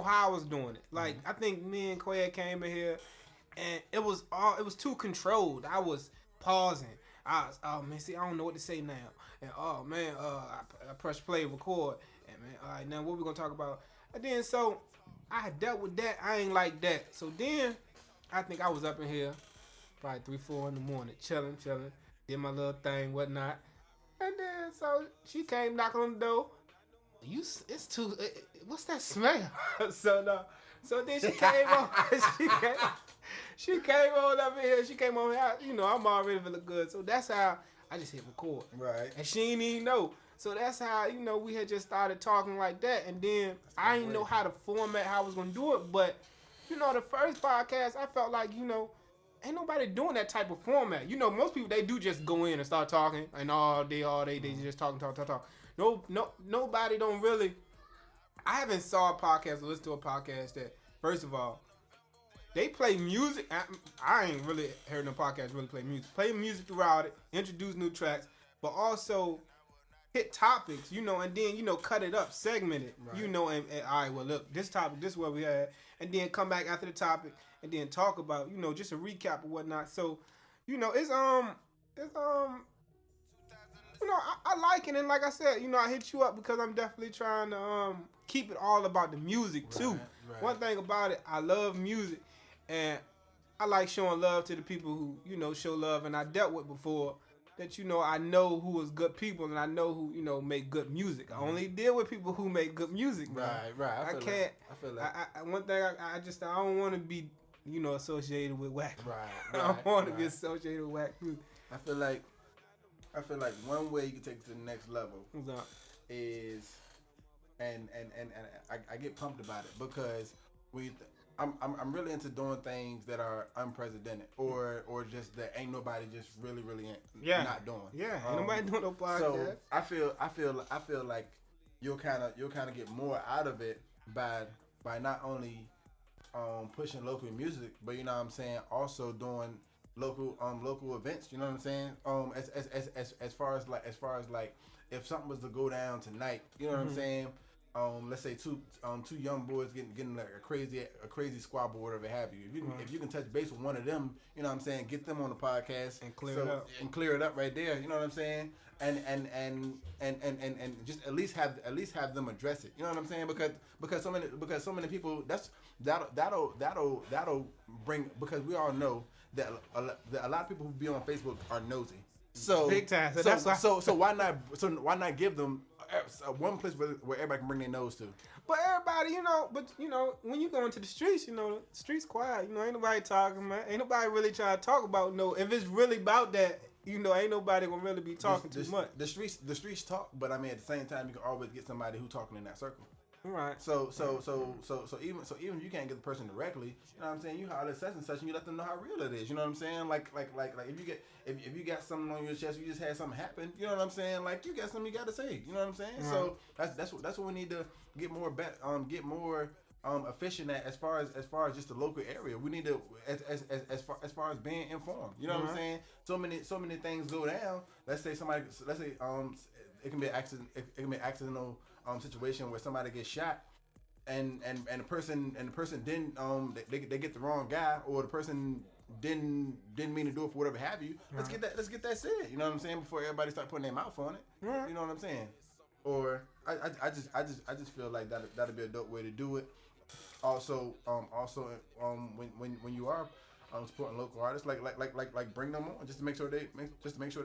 how I was doing it. Like I think me and Quay came in here. And it was too controlled. I was pausing. I don't know what to say now. And I pressed play, record. And man, all right, now what we gonna talk about? And then so I had dealt with that. I ain't like that. So then I think I was up in here probably 3, 4 in the morning, chilling, did my little thing, whatnot. And then so she came knocking on the door. It's too. What's that smell? So then she came on. She came on up in here. She came on here. You know, I'm already feeling good. So that's how I just hit record. Right. And she didn't even know. So that's how, we had just started talking like that. And then I didn't know how to format, how I was going to do it. But, the first podcast, I felt like, ain't nobody doing that type of format. Most people, they do just go in and start talking. And all day, they just talk. No, nobody don't really. I haven't saw a podcast or listened to a podcast that, first of all, they play music. I ain't really heard no podcast really play music. Play music throughout it, introduce new tracks, but also hit topics, and then, cut it up, segment it, right. And all right, well, look, this topic, this is what we had, and then come back after the topic and then talk about, just a recap or whatnot. So, it's I like it, and like I said, I hit you up because I'm definitely trying to keep it all about the music too. Right. One thing about it, I love music, and I like showing love to the people who show love, and I dealt with before that I know who is good people, and I know who make good music. I only deal with people who make good music. Man. Right. I can't. I feel like one thing I don't want to be associated with whack. Right. I don't want to be associated with whack music. I feel like one way you can take it to the next level is, and I get pumped about it because I'm really into doing things that are unprecedented or just that ain't nobody just really not doing. Yeah, ain't nobody doing no podcast. So I feel like you'll kind of get more out of it by not only pushing local music, but also doing local events, you know what I'm saying? As far as like if something was to go down tonight, you know what I'm saying? Let's say two young boys getting like a crazy squabble or whatever have you. If you can touch base with one of them, you know what I'm saying, get them on the podcast and clear it up right there, you know what I'm saying? And just at least have them address it. You know what I'm saying? Because so many people that'll bring, because we all know that a lot of people who be on Facebook are nosy. So big time. So why not give them one place where everybody can bring their nose to? But everybody, when you go into the streets, the streets quiet. Ain't nobody talking, man. Ain't nobody really trying to talk about if it's really about that. Ain't nobody gonna really be talking too much. The streets talk, but at the same time, you can always get somebody who talking in that circle. Right. So even if you can't get the person directly, you know what I'm saying, you holler at such and such and you let them know how real it is. You know what I'm saying? Like if you got something on your chest, you just had something happen, you know what I'm saying? Like you got something you gotta say. You know what I'm saying? Right. So that's what we need to get more efficient at as far as just the local area. We need to as far as being informed. You know what I'm saying? So many things go down. Let's say it can be an accident. It can be an accidental situation where somebody gets shot, and the person didn't they get the wrong guy, or the person didn't mean to do it for whatever have you. Let's get that said. You know what I'm saying? Before everybody start putting their mouth on it. Right. You know what I'm saying? Or I just feel like that'd be a dope way to do it. Also, when you are supporting local artists, like bring them on just to make sure they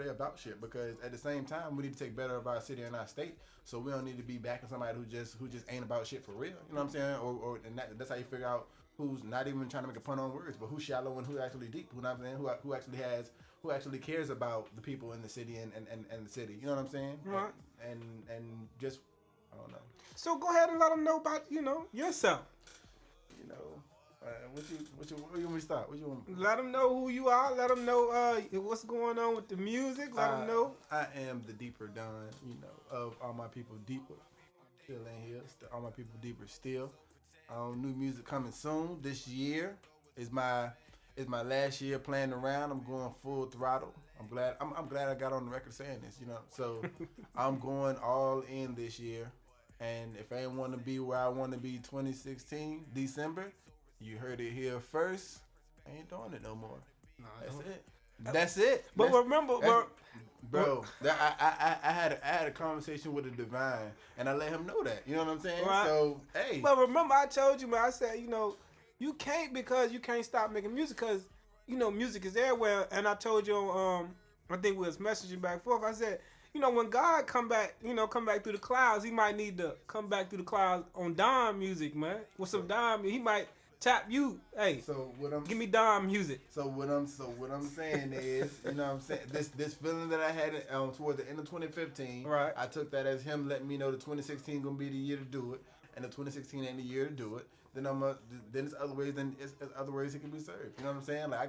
about shit. Because at the same time, we need to take better of our city and our state. So we don't need to be backing somebody who just ain't about shit for real. You know what I'm saying? Or that's how you figure out who's not even trying to make a pun on words, but who's shallow and who's actually deep. You know what I'm saying? Who actually cares about the people in the city and the city. You know what I'm saying? Right. And just I don't know. So go ahead and let them know about yourself. You know. Where you want me to start? What you want? Let them know who you are. Let them know what's going on with the music. Let them know. I am the Deeper Don, of All My People Deeper. Still in here. All My People Deeper still. New music coming soon. This year is my last year playing around. I'm going full throttle. I'm glad I got on the record saying this, So I'm going all in this year. And if I ain't want to be where I want to be 2016, December, you heard it here first. I ain't doing it no more. That's it. But remember, bro, I had a conversation with the divine, and I let him know that. You know what I'm saying? Right. So, hey. But remember, I told you, man. I said, you can't, because you can't stop making music, because music is everywhere. And I told you, I think we was messaging back and forth. I said, when God come back through the clouds, he might need to come back through the clouds on Dom music, man. With some Dom, he might tap you. Hey, give me Dom music. So what I'm saying is, this feeling that I had toward the end of 2015, right? I took that as him letting me know that 2016 gonna be the year to do it, and if 2016 ain't the year to do it, then then it's other ways. Then it's other ways it can be served. You know what I'm saying? Like I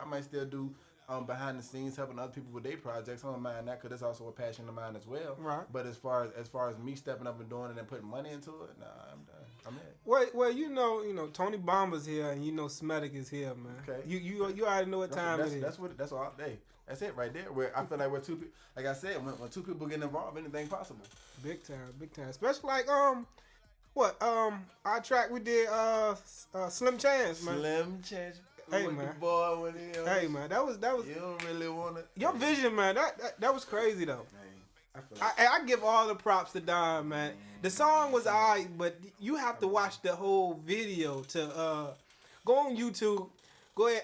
might still do behind the scenes helping other people with their projects. I don't mind that, because it's also a passion of mine as well. Right. But as far as me stepping up and doing it and putting money into it, nah, I'm done. I'm in. Well, Tony Bomber's here, and SMDEC is here, man. Okay. You already know what time it is. That's all day. That's it right there. Where I feel like two people, like I said, when two people get involved, anything possible. Big time. Especially like our track we did Slim Chance, man. Slim Chance. Hey man, hey man, that was. You don't really want it. Your vision, man. That was crazy though. I give all the props to Don, man. The song was alright, but you have to watch the whole video to go on YouTube. Go ahead.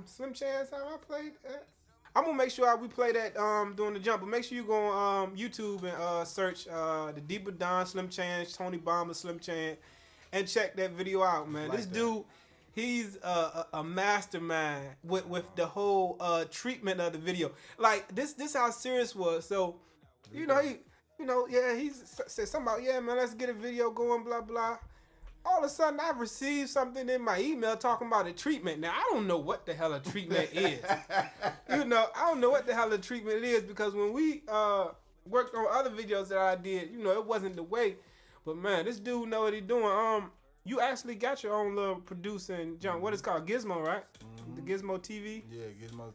Slim Chance. How I played that. I'm gonna make sure we play that during the jump. But make sure you go on YouTube and search the Deeper Don, Slim Chance, Tony Bomber, Slim Chance, and check that video out, man. This dude. He's a mastermind with the whole treatment of the video. Like this how serious was. So, he said something about, yeah, man, let's get a video going, blah blah. All of a sudden, I received something in my email talking about a treatment. Now I don't know what the hell a treatment is. I don't know what the hell a treatment is, because when we worked on other videos that I did, it wasn't the way. But man, this dude know what he doing. You actually got your own little producing jump. What it's called, Gizmo, right? Mm-hmm. The Gizmo TV. Yeah, Gizmo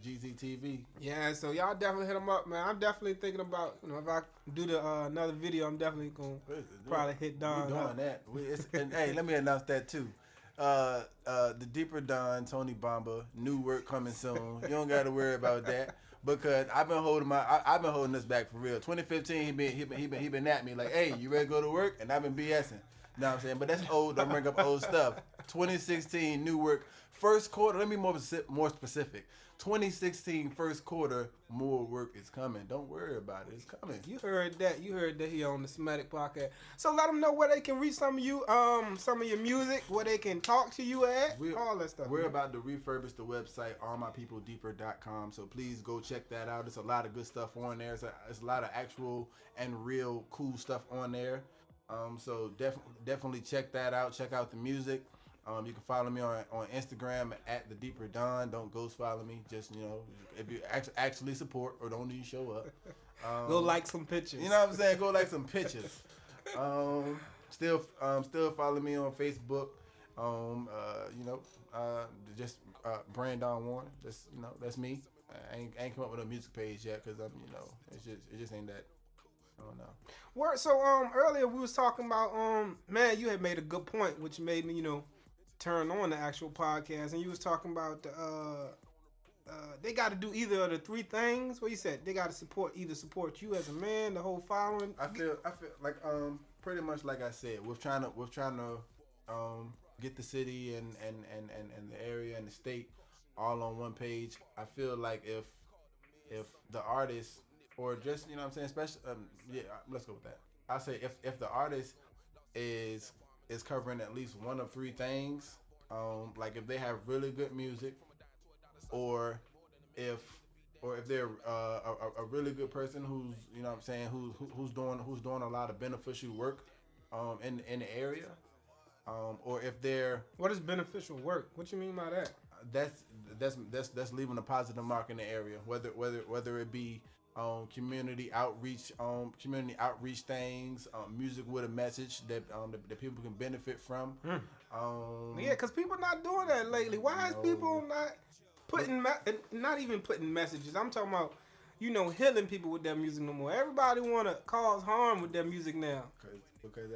GZ TV. Yeah, so y'all definitely hit them up, man. I'm definitely thinking about, if I do the another video, I'm definitely gonna probably hit Don. We doing that. And hey, let me announce that too. The Deeper Don, Tony Bomber, new work coming soon. You don't got to worry about that. Because I've been holding this back for real. 2015, he been at me like, hey, you ready to go to work? And I've been BSing. You know what I'm saying? But that's old. Don't bring up old stuff. 2016, new work. First quarter, let me be more specific. 2016, first quarter, more work is coming. Don't worry about it. It's coming. You heard that. Here on the SMDEC podcast. So let them know where they can reach some of your music, where they can talk to you at, all that stuff. We're about to refurbish the website, allmypeopledeeper.com. So please go check that out. There's a lot of good stuff on there. It's a lot of actual and real cool stuff on there. So definitely check that out. Check out the music. You can follow me on Instagram at the Deeper Don. Don't ghost follow me. Just if you actually support or don't even show up. Go like some pictures. You know what I'm saying? Go like some pictures. Still follow me on Facebook. Just Brandon Warren. Just that's me. I ain't come up with a music page yet because it just ain't that. I don't know. So earlier we was talking about man, you had made a good point which made me turn on the actual podcast, and you was talking about they got to do either of the three things. What you said? They got to support you as a man, the whole following. I feel like pretty much like I said, we're trying to get the city and the area and the state all on one page. I feel like if the artist or just what I'm saying, especially let's go with that. I say if the artist is covering at least one of three things, like if they have really good music, or if they're a really good person who's who's doing a lot of beneficial work in the area, or if they're what is beneficial work? What you mean by that? That's leaving a positive mark in the area, whether it be community outreach things, music with a message that people can benefit from. Because people not doing that lately. Why is people not putting not even putting messages? I'm talking about healing people with their music no more. Everybody want to cause harm with their music now. Because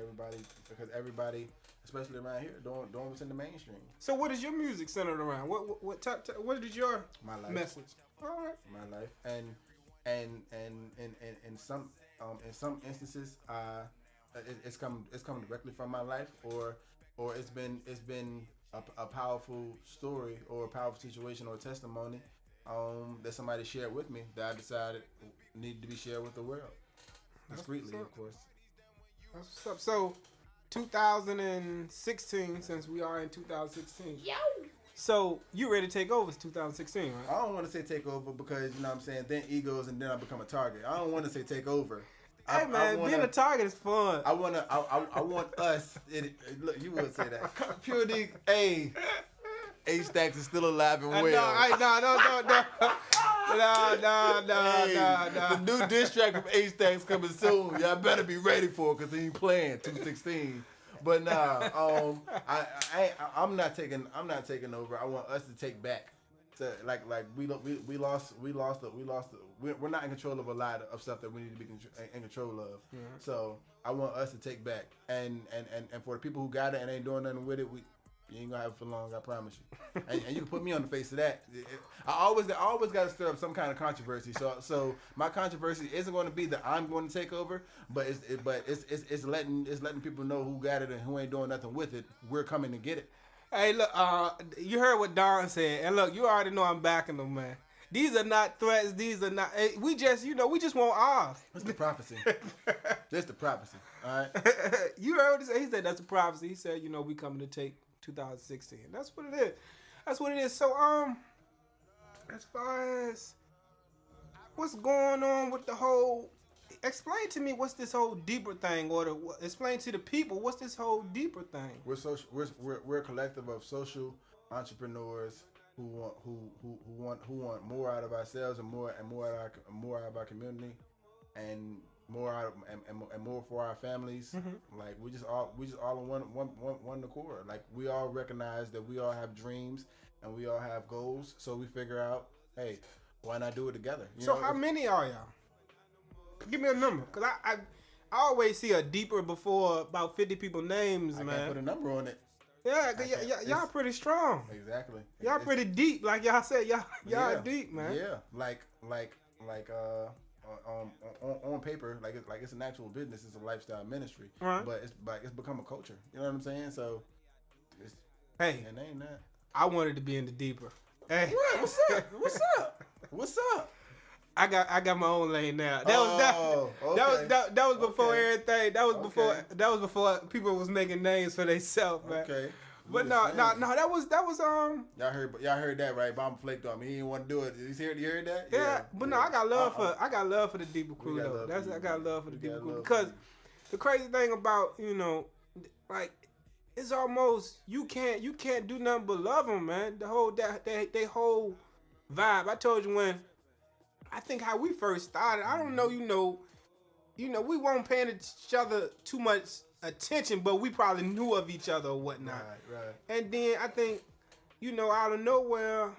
everybody, especially around here, doing what's in the mainstream. So what is your music centered around? What is your message? All right. My life and in some instances, it's come directly from my life, or it's been a powerful story or a powerful situation or testimony that somebody shared with me that I decided needed to be shared with the world, discreetly, of course. That's what's up. So 2016, since we are in 2016. Yo. So you ready to take over? It's 2016, right? I don't want to say take over because then egos and then I become a target. I don't want to say take over. Hey man, being a target is fun. I want us. Look, you would say that. Purity, A-Stacks is still alive and well. No. The new diss track from A-Stacks coming soon. Y'all better be ready for it because he ain't playing 216. But I'm not taking over. I want us to take back. So we lost. We're not in control of a lot of stuff that we need to be in control of. Mm-hmm. So I want us to take back. And for the people who got it and ain't doing nothing with it, you ain't gonna have it for long. I promise you. and you can put me on the face of that. I always got to stir up some kind of controversy. So my controversy isn't going to be that I'm going to take over, but it's letting people know who got it and who ain't doing nothing with it. We're coming to get it. Hey, look, you heard what Don said, and look, you already know I'm backing them, man. These are not threats. These are not. We just want ours. That's the prophecy. That's the prophecy. All right. You heard what he said. He said that's a prophecy. He said, we coming to take 2016. That's what it is. So, as far as what's going on with the whole, explain to me what's this whole deeper thing, or explain to the people what's this whole deeper thing. We're a collective of social entrepreneurs who want more out of ourselves and more out of our community, and more out of, and more for our families. Mm-hmm. Like we just all in one accord. Like we all recognize that we all have dreams and we all have goals. So we figure out, hey, why not do it together? How many are y'all? Give me a number, cause I always see a deeper before about 50 people names, man. I can't put a number on it. Yeah, y'all pretty strong. Exactly. Y'all pretty deep, like y'all said. Y'all deep, man. Yeah, like on paper, like it's an actual business. It's a lifestyle ministry, right. But it's become a culture. You know what I'm saying? So, hey, and ain't that. I wanted to be in the deeper. Hey, What's up? I got my own lane now. That was before everything. That was before people was making names for themselves, man. Okay. But no, that was Y'all heard that, right? Bomb flaked on me. He didn't want to do it. You heard that? Yeah, but no, I got love for the deeper crew though. I got love for the deeper crew because the crazy thing about, like, it's almost you can't do nothing but love them, man. The whole they whole vibe. I told you when I think how we first started. I don't know, we weren't paying each other too much attention, but we probably knew of each other or whatnot. Right. And then I think, out of nowhere,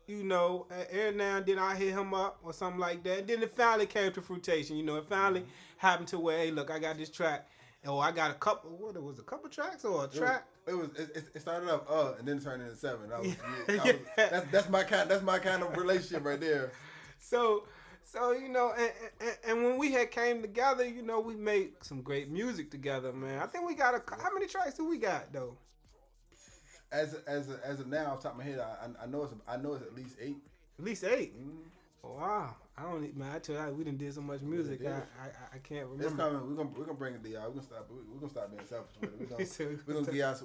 every now and then I hit him up or something like that. And then it finally came to fruition. It finally happened to where, hey, look, I got this track. Or I got a couple. What it was, a couple tracks or a track? It started off and then it turned into 7. That's my kind of relationship right there. So and when we had came together, we made some great music together, man. I think we got how many tracks do we got though? As of now, off the top of my head, I know it's at least 8. At least 8. Mm-hmm. Wow. I don't, man. I tell you, we done did so much music. I can't remember. It's coming. We're gonna bring it to y'all. We're gonna stop being selfish with it. We're gonna give y'all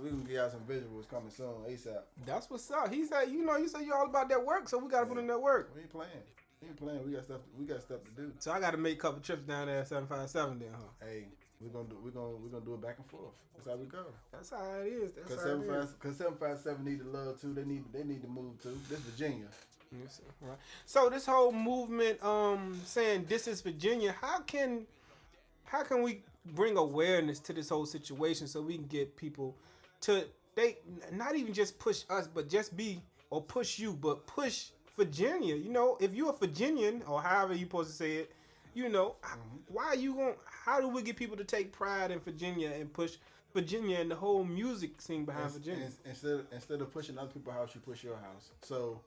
some visuals coming soon, ASAP. That's what's up. He said, you said you all about that work, so we gotta put in that work. We ain't playing. We got stuff to do. So I gotta make a couple trips down there at 757 then, huh? Hey, we're gonna do it back and forth. That's how we go. That's how it is. Because 757 need the love too. They need to move too. This Virginia. Yes, right. So this whole movement, saying this is Virginia. How can we bring awareness to this whole situation so we can get people to not even just push us, but just push you, but push Virginia. If you're a Virginian or however you supposed to say it, why are you going? How do we get people to take pride in Virginia and push Virginia and the whole music scene behind Virginia? Instead of pushing other people's house, you push your house. So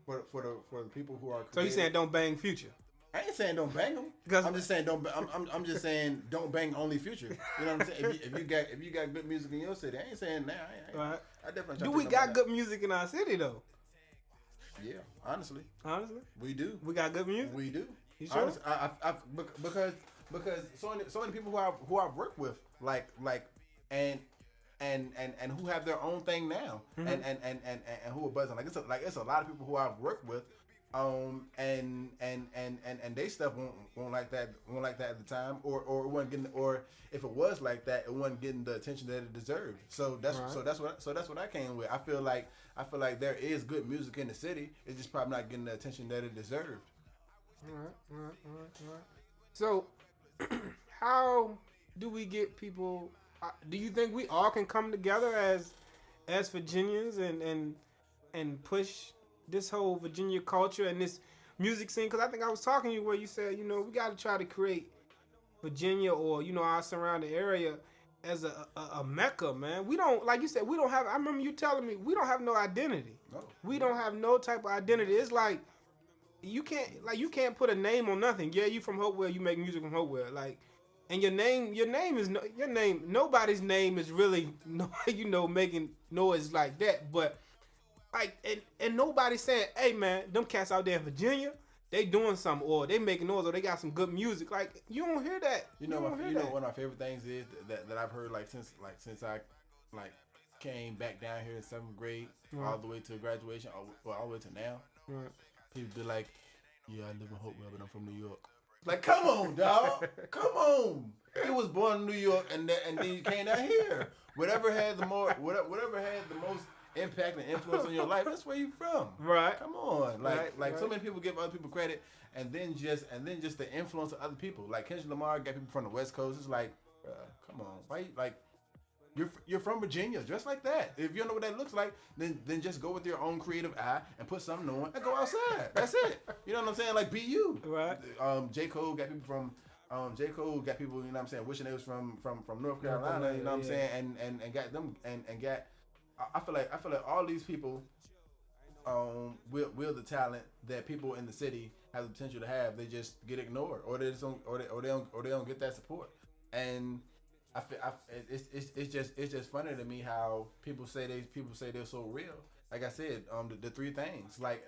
for the people who are creative, so you saying don't bang Future? I ain't saying don't bang them. I'm just saying I'm just saying don't bang only Future. You know what I'm saying? If you got good music in your city, I ain't saying that. Right. I definitely. Do we got good music in our city though? Yeah, honestly, we do. We got good music. We do. You sure? Honestly, because so many people who I've worked with and who have their own thing now, mm-hmm. and who are buzzing. It's a lot of people who I've worked with, and they stuff won't like that at the time, or it wasn't getting, or if it was like that, it wasn't getting the attention that it deserved. So that's what I came with. I feel like there is good music in the city. It's just probably not getting the attention that it deserved. All right. So, how do we get people? Do you think we all can come together as Virginians and push this whole Virginia culture and this music scene? Because I think I was talking to you where you said, we got to try to create Virginia or, our surrounding area as a mecca, man. We don't, like you said, we don't have, I remember you telling me, we don't have no identity. No. We don't have no type of identity. It's like, you can't put a name on nothing. Yeah, you from Hopewell, you make music from Hopewell. And your name is nobody's name is really making noise like that. But and nobody's saying, hey man, them cats out there in Virginia, they doing something, or they making noise, or they got some good music. Like, you don't hear that. One of my favorite things is that I've heard since I came back down here in 7th grade, right, all the way to graduation, all the way to now. Right. People be like, yeah, I live in Hopewell, but I'm from New York. Like, come on, dog. Come on. You was born in New York, and then you came down here. Whatever had the most impact and influence on your life, that's where you from. Right. Come on. Right. So many people give other people credit, and then just the influence of other people. Like Kendrick Lamar got people from the West Coast. It's like, come on. Why you're from Virginia, just like that. If you don't know what that looks like, then just go with your own creative eye and put something on and go outside. That's it. You know what I'm saying? Like, be you. Right. J. Cole got people from. You know what I'm saying, wishing they was from North Carolina. You know what I'm saying, and got them and got. I feel like all these people, will the talent that people in the city have the potential to have. They just get ignored, or they don't get that support. And it's just funny to me how people say they're so real. Like I said, the three things. Like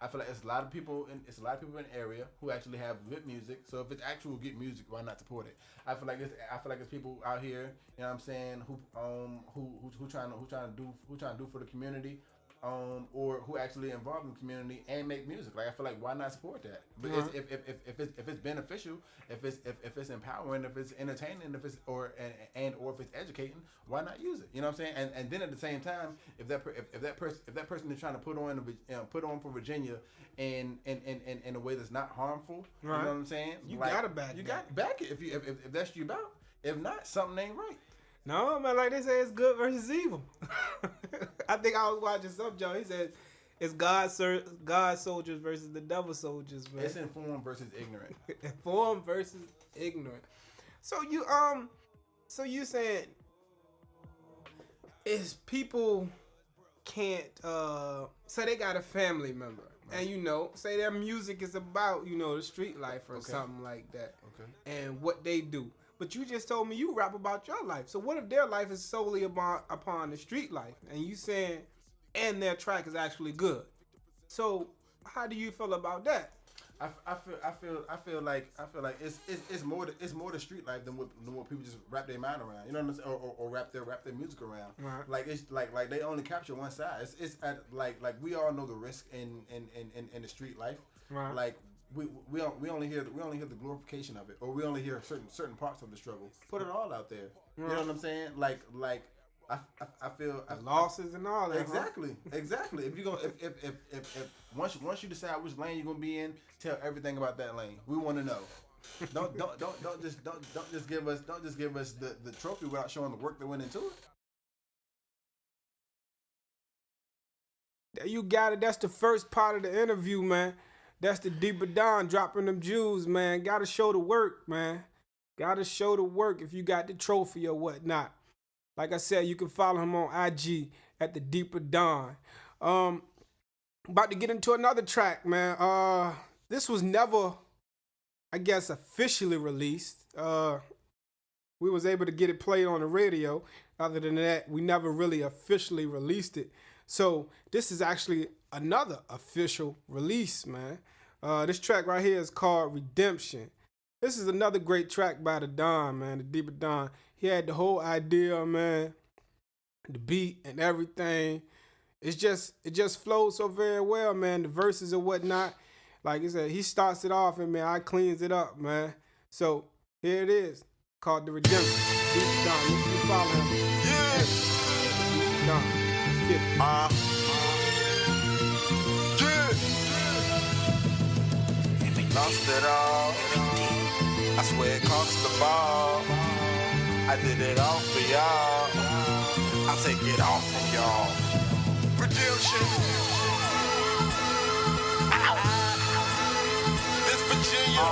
I feel like it's a lot of people in the area who actually have good music. So if it's actual good music, why not support it? I feel like it's people out here, you know what I'm saying, who trying to do for the community, or who actually involved in the community and make music. Like I feel like why not support that? But if it's beneficial, if it's empowering, if it's entertaining, if it's or if it's educating, why not use it? You know what I'm saying? And then at the same time, if that person is trying to put on for Virginia in a way that's not harmful, you know what I'm saying? You gotta back. You got to back it if that's you about. If not, something ain't right. No, man, like they say, it's good versus evil. I think I was watching some Joe. He said it's God soldiers versus the devil soldiers, man. It's informed versus ignorant. Informed versus ignorant. So you saying is people can't say they got a family member, right, and say their music is about the street life or something like that, and what they do. But you just told me you rap about your life. So what if their life is solely upon the street life, and you saying, and their track is actually good? So how do you feel about that? I feel like it's more the street life than what people just wrap their mind around. You know what I'm saying? Or wrap their music around. Right. Like it's like they only capture one side. It's like we all know the risk in the street life. Right. Like. We only hear the glorification of it, or we only hear certain parts of the struggle. Put it all out there. You know what I'm saying? Like I feel losses and all that. Exactly. If you if once you decide which lane you're gonna be in, tell everything about that lane. We want to know. Don't just give us the trophy without showing the work that went into it. There you got it. That's the first part of the interview, man. That's the Deeper Don dropping them jewels, man. Gotta show the work, man. Gotta show the work if you got the trophy or whatnot. Like I said, you can follow him on IG at the Deeper Don. About to get into another track, man. This was never, I guess, officially released. We was able to get it played on the radio. Other than that, we never really officially released it. So this is actually another official release, man. This track right here is called Redemption. This is another great track by the Don, man, the Deeper Don. He had the whole idea, man, the beat and everything. It just flows so very well, man. The verses and whatnot. Like I said, he starts it off and, man, I cleans it up, man. So here it is, called The Redemption. Deeper Don, make sure you follow him. Yeah. Deeper Don. Yeah. Lost it all. I swear it cost the ball. I did it all for y'all. I'll take it off of y'all. Redemption. This Virginia.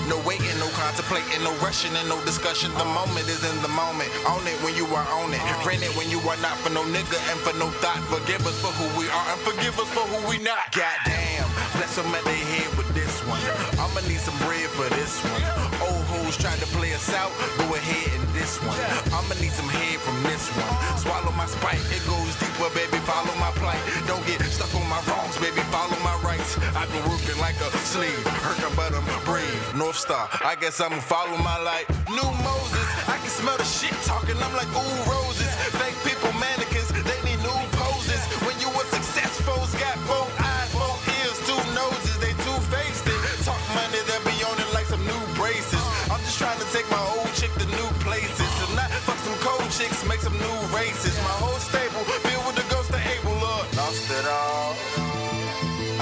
No waiting, no contemplating, no rushing, and no discussion. The moment is in the moment. Own it when you are on it. Rent it when you are not for no nigga and for no thought. Forgive us for who we are and forgive us for who we not. Goddamn, bless them at their head with this one. I'ma need some bread for this one. Old hoes trying to play us out. Go ahead and this one. I'ma need some head from this one. Swallow my spite, it goes deeper, baby. Follow my plight. Don't get stuck on my wrongs, baby. Follow my rights. I've been working like a slave, hurting but I'm brave. North Star, I guess I'ma follow my light. New Moses, I can smell the shit talking. I'm like, ooh, roses. Fake people, mannequins, they need new poses. When you were successful, got both eyes, both ears, two noses, they two-faced it. Talk money, they'll be on it like some new braces. I'm just trying to take my old chick to new places. If not, fuck some cold chicks, make some new races. My whole stable filled with the ghost of Abel, lost it all.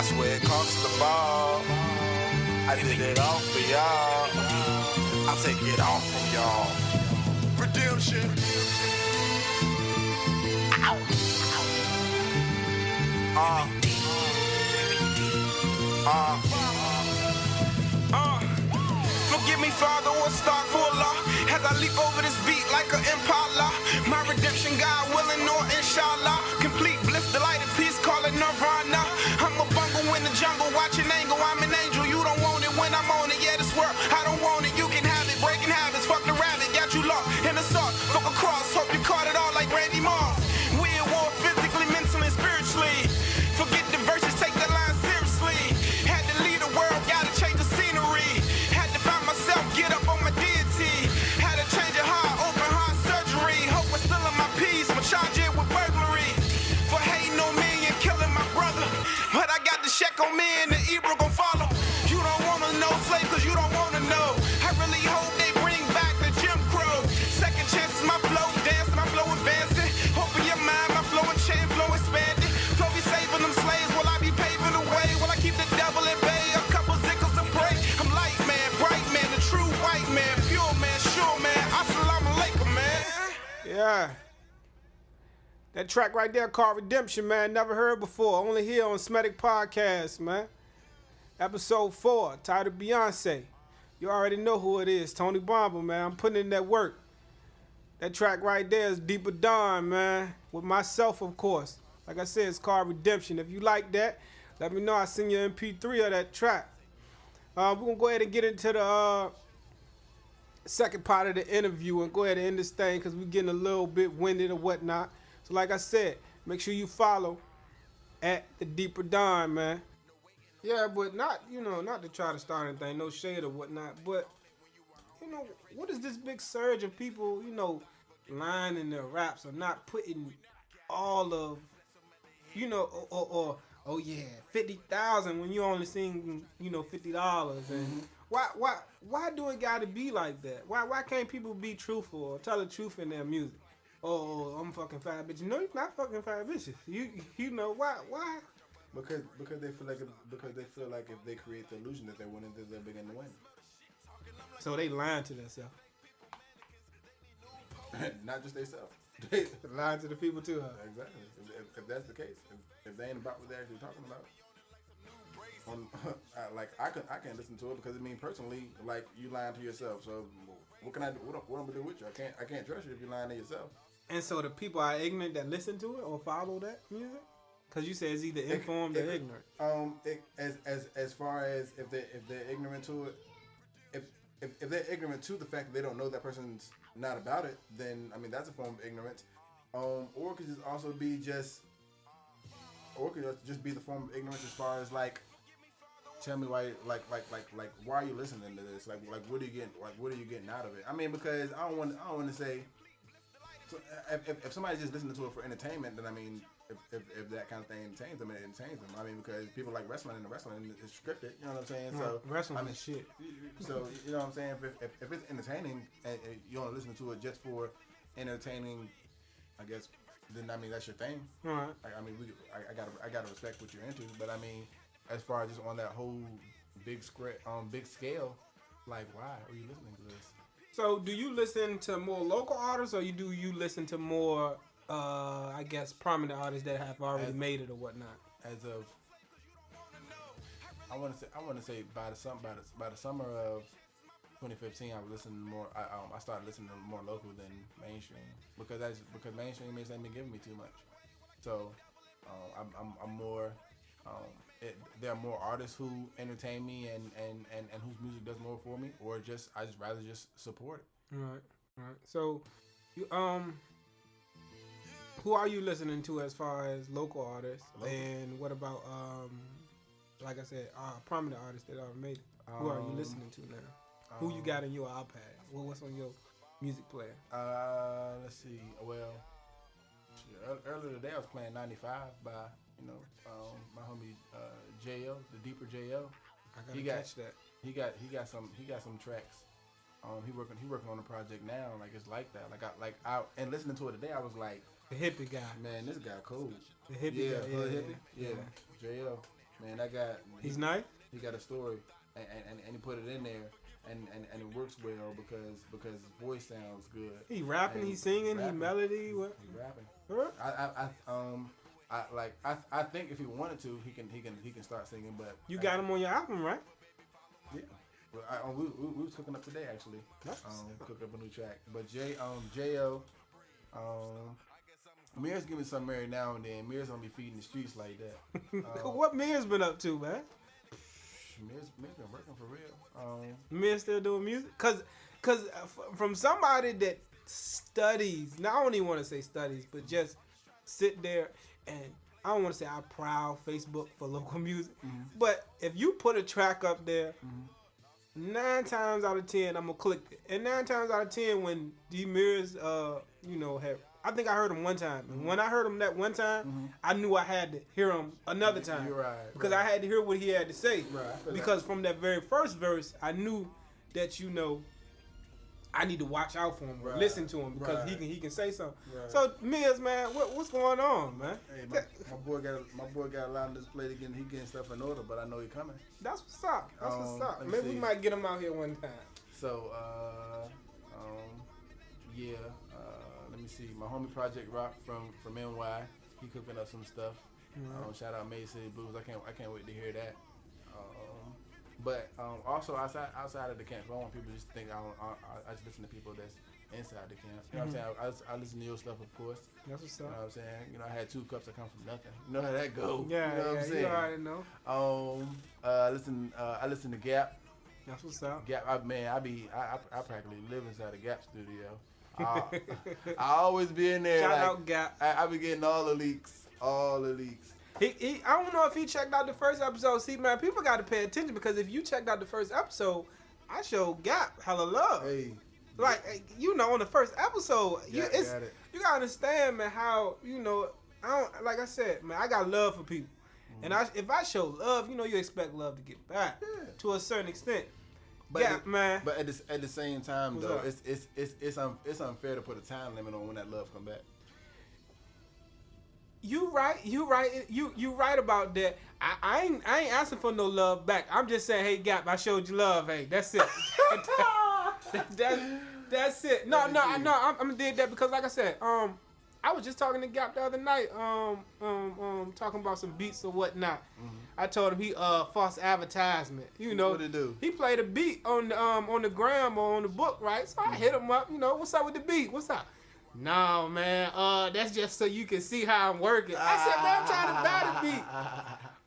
I swear it cost the ball. I did it all for y'all. I'll take it off of y'all. Redemption. Forgive me, Father, or astaghfirullah, as I leap over this beat like an impala. My redemption, God willing, or inshallah. Complete bliss, delight, and peace, call it nirvana. I'm a bungle in the jungle, watching angle. I'm an angel, you don't want it when I'm on it. Yeah, this world, I don't want it. You can have it, breaking habits, fuck the rabbit, got you lost in the sauce. Fuck a cross, hope you caught it all like Randy Moss. We at war physically, mentally, and spiritually. Forget the verses, take the line seriously. Had to lead the world, gotta change the scenery. Had to find myself, get up on my deal. Yeah. That track right there called Redemption, man. Never heard before. Only here on SMDEC Podcast, man. Episode 4, titled Beyonce. You already know who it is. Tony Bomber, man. I'm putting in that work. That track right there is Deeper Dawn, man. With myself, of course. Like I said, it's called Redemption. If you like that, let me know. I'll send you an MP3 of that track. We're going to go ahead and get into the second part of the interview and go ahead and end this thing because we're getting a little bit winded or whatnot. So like I said, make sure you follow at the Deeper Dawn, man. Yeah, but not to try to start anything, no shade or whatnot, but, what is this big surge of people, lying in their raps or not putting all of, oh yeah, 50,000 when you only sing, $50 and why do it gotta be like that? Why can't people be truthful or tell the truth in their music? Oh, I'm fucking 5 bitches. No, you're not fucking 5 bitches. You know why? Because they feel like if they create the illusion that they're winning, that they're begin to win. So they lying to themselves. Not just themselves. They lying to the people too, huh? Exactly. If that's the case, if they ain't about what they're actually talking about, I can't listen to it because personally, like you lying to yourself. So what can I do? What am I gonna do with you? I can't trust you if you're lying to yourself. And so the people are ignorant that listen to it or follow that music. Cause you say it's either informed or ignorant. As far as if they're ignorant to it, if they're ignorant to the fact that they don't know that person's not about it, then that's a form of ignorance. Or it could just also be or it could just be the form of ignorance as far as like, tell me why why are you listening to this? Like what are you getting out of it? Because I don't want to say. So if somebody's just listening to it for entertainment, then if that kind of thing entertains them, it entertains them. Because people like wrestling, and the wrestling is scripted. You know what I'm saying? So wrestling is shit. So you know what I'm saying? If it's entertaining and you only listen to it just for entertaining, I guess then that's your thing. All right. I gotta respect what you're into, but as far as just on that whole big scale, like why are you listening to this? So do you listen to more local artists or do you listen to more I guess prominent artists that have already made it or whatnot? As of I want to say by the summer of 2015, I was listening more. I started listening to more local than mainstream because mainstream ain't been giving me too much. So I'm more. There are more artists who entertain me and whose music does more for me, or I just rather just support it. Right. So, you who are you listening to as far as local artists? And what about like I said, prominent artists that are made? Who are you listening to now? Who you got in your iPad? What's on your music player? Let's see. Well, earlier today I was playing 95 by my homie JL, the Deeper JL. I gotta catch that. He got some tracks. He working on a project now. Like it's like that. And listening to it today, I was like, the hippie guy. Man, this guy cool. The hippie guy. Yeah. JL. Man, that guy. He's nice. He got a story, and he put it in there. And it works well because his voice sounds good. He rapping, he singing, he melody. What? He rapping. Huh? I think if he wanted to, he can start singing. But you got him on your album, right? Yeah. Well, we was cooking up today actually. Cook up a new track. But Jo, Mir's giving some every now and then. Mir's gonna be feeding the streets like that. What Mir's been up to, man? Mir's been working for real. Mir still doing music? Cause from somebody that studies, now I don't even want to say studies, but just sit there and I don't want to say I proud Facebook for local music, but if you put a track up there, 9 times out of 10 I'm gonna click it, and 9 times out of 10 when D Mir's have. I think I heard him one time. And when I heard him that one time, I knew I had to hear him another time. You're right. Because I had to hear what he had to say. Right. Because from that very first verse, I knew that, I need to watch out for him or listen to him because he can say something. Right. So, Miz, man, what's going on, man? Hey, my boy got a lot on this plate again. He getting stuff in order, but I know he coming. That's what's up. Maybe we might get him out here one time. So, yeah. Let me see. My homie Project Rock from NY. He cooking up some stuff. Shout out Maze City Blues. I can't wait to hear that. But also outside of the camp, I don't want people to just think I just listen to people that's inside the camp. You know what I'm saying? I listen to your stuff, of course. That's what's up. You know what I'm saying? You know, I had 2 cups that come from nothing. You know how that go. Yeah, you know what I'm saying? You already know. I listen to Gap. That's what's up. Gap, I practically live inside the Gap studio. I always be in there. Shout out Gap. I be getting all the leaks. I don't know if he checked out the first episode. See, man, people got to pay attention because if you checked out the first episode, I showed Gap hella love. Hey. Like, you know, on the first episode, you got to understand, man, how, you know, like I said, man, I got love for people. And if I show love, you know, you expect love to get back to a certain extent. But man. But at the same time, though, it's unfair to put a time limit on when that love come back. You right about that. I ain't asking for no love back. I'm just saying, hey Gap, I showed you love. Hey, that's it. That's it. No, I'm gonna did that because, like I said, I was just talking to Gap the other night, talking about some beats or whatnot. I told him he false advertisement. You know, what he do? He played a beat on the gram or on the book, right? So I hit him up. You know, what's up with the beat? What's up? No, man, that's just so you can see how I'm working. I said, man, I'm trying to buy the beat.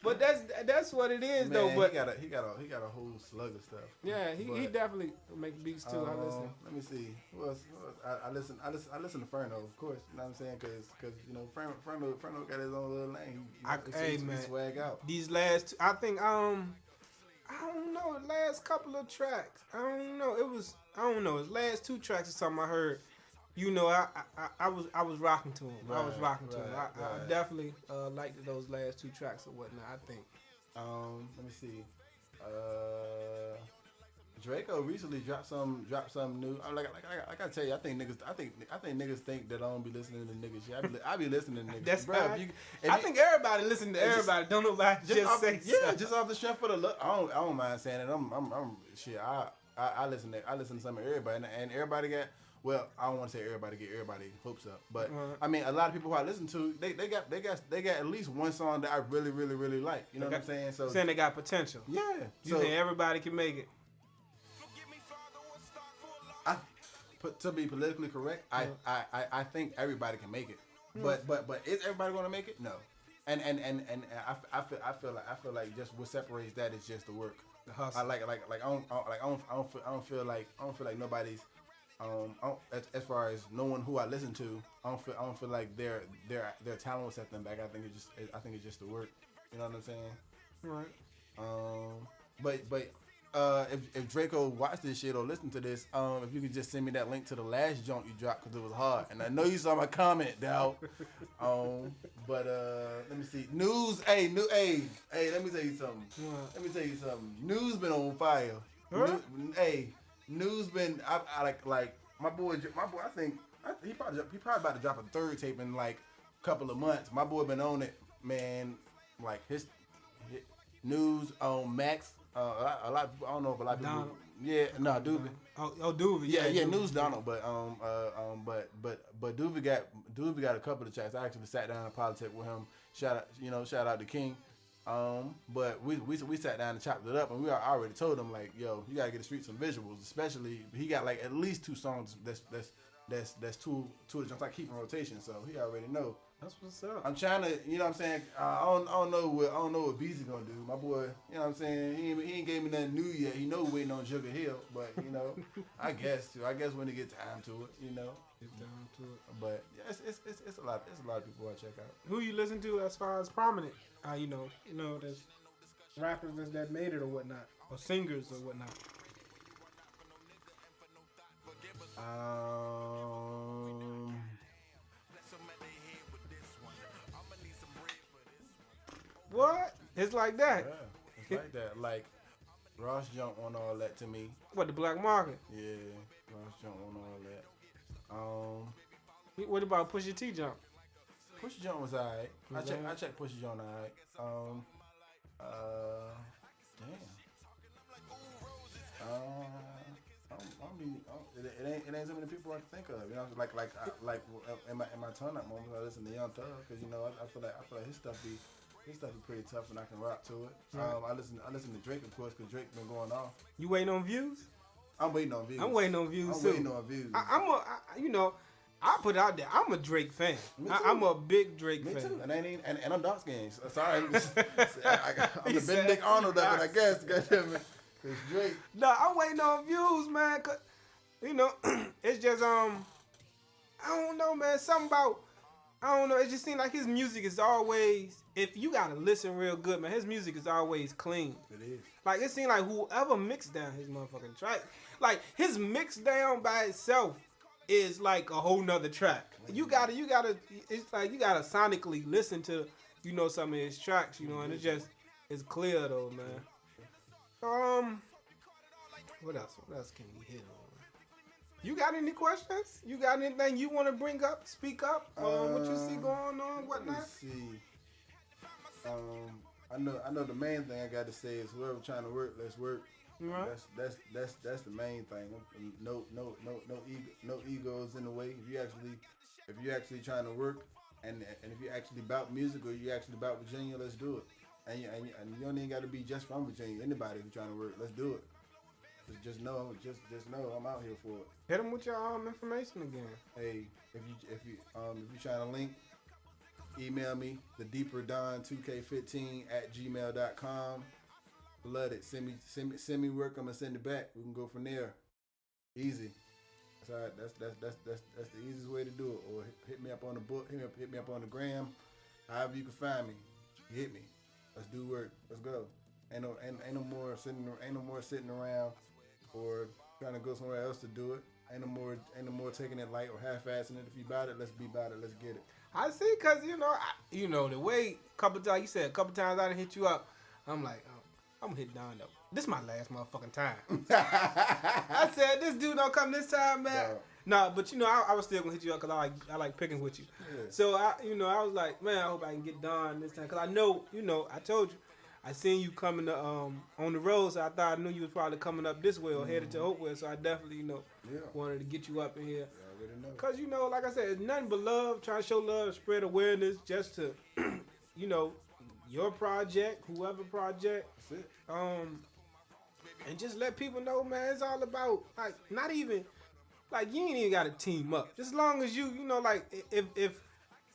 But that's what it is, man, though. But he got a whole slug of stuff. Yeah, he definitely make beats too. I listen. Let me see. I listen to Ferno, of course. You know what I'm saying? Because you know Ferno got his own little lane. Hey man, swag out. These last two, I think I don't know, the last couple of tracks. I don't know. His last 2 tracks or something I heard. You know, I was rocking to him. Right, I was rocking to him. right. I definitely liked those last 2 tracks or whatnot. I think. Let me see. Draco recently dropped some new. Like I gotta tell you, I think niggas think that I don't be listening to niggas shit. I be listening to niggas. That's bro. I think everybody listen to everybody. Don't nobody just say something. Just off the strength of the look. I don't mind saying it. I'm shit. I listen to some of everybody, and everybody got. Well, I don't want to say everybody get everybody hopes up, but I mean a lot of people who I listen to, they got at least one song that I really like. You know what I'm saying? So saying they got potential. Yeah. You think everybody can make it? To be politically correct, I think everybody can make it, but is everybody going to make it? No. And I feel like just what separates that is just the work. The hustle. I don't feel like nobody's. As far as knowing who I listen to, I don't feel like their talent will set them back. I think it's just the work. You know what I'm saying? Right. But if Draco watched this shit or listened to this, if you could just send me that link to the last joint you dropped because it was hard, and I know you saw my comment, dog. But let me see. News, hey, let me tell you something. News been on fire. Huh? News been I like my boy. I think he probably about to drop a 3rd tape in like a couple of months. My boy been on it, man. Like his News on Max. A lot of people, I don't know if a lot of people. Donald. Yeah, no, Doobie. Oh, Doobie. Yeah, Doobie. News Donald, but Doobie got a couple of tracks. I actually sat down and politic with him. Shout out to King. But we sat down and chopped it up, and I already told him like, yo, you gotta get the street some visuals. Especially he got like at least 2 songs that's two of the jumps I keep in rotation, so he already know. That's what's up. I'm trying to, you know what I'm saying. I don't know what Beezy gonna do. My boy, you know what I'm saying. He ain't gave me nothing new yet. He know waiting on Sugar Hill, but you know, I guess when he get time to it, you know. Get down to it. But yeah, it's a lot. It's a lot of people I check out. Who you listen to as far as prominent? You know, there's rappers that made it or whatnot, or singers or whatnot. What? It's like that. Yeah, it's like that. Like Ross Jump on all that to me. What, the Black Market? Yeah, Ross Jump on all that. What about Pusha T Jump? Pusha Jump was alright. I checked Pusha Jump alright. Damn. I don't it ain't so many people I can think of. You know, like in my turn up moments, I listen to Young Thug because you know I feel like his stuff be pretty tough and I can rock to it. Right. I listen to Drake of course because Drake been going off. You waiting on views? I'm waiting on views. I'm waiting on views I'm too. waiting on views. I put it out there. I'm a Drake fan. I'm a big Drake Me fan. too. And I'm dark skinned. Sorry, I'm the Benedict Arnold of it, I guess. Goddamn it. It's Drake. No, I'm waiting on views, man. Cause it's just I don't know, man. Something about I don't know. It just seems like his music is always. If you gotta listen real good, man, his music is always clean. It is. Like it seems like whoever mixed down his motherfucking track, like his mix down by itself is like a whole nother track. You gotta. It's like you gotta sonically listen to some of his tracks, and it's clear though, man. What else can we hit on? You got any questions? You got anything you want to bring up? Speak up. What you see going on? Whatnot? Let's see. I know the main thing I got to say is whoever trying to work, let's work. Right. That's the main thing. No egos in the way. If you actually trying to work, and if you actually about music or you actually about Virginia, let's do it. And you don't even got to be just from Virginia. Anybody who trying to work, let's do it. Just know I'm out here for it. Hit them with your information again. Hey, if you trying to link, email me thedeeperdon2k15@gmail.com. Blood it. Send me work. I'm gonna send it back. We can go from there. Easy. That's all right. That's the easiest way to do it. Or hit me up on the book. Hit me up on the gram. However you can find me. Hit me. Let's do work. Let's go. Ain't no more sitting around or trying to go somewhere else to do it. Ain't no more taking it light or half-assing it. If you about it, let's be about it. Let's get it. I see, cause the way you said a couple times I done hit you up. I'm like, I'm gonna hit Don though. This is my last motherfucking time. I said this dude don't come this time, man. No, but I was still gonna hit you up because I like picking with you. Yeah. So I was like, man, I hope I can get Don this time because I know, I told you. I seen you coming to, on the road, so I thought I knew you was probably coming up this way or headed to Hopewell, so I definitely, wanted to get you up in here. Because, like I said, it's nothing but love, trying to show love, spread awareness, just to, your project, whoever project. That's it. And just let people know, man, it's all about, like, not even, like, you ain't even got to team up. Just as long as you, if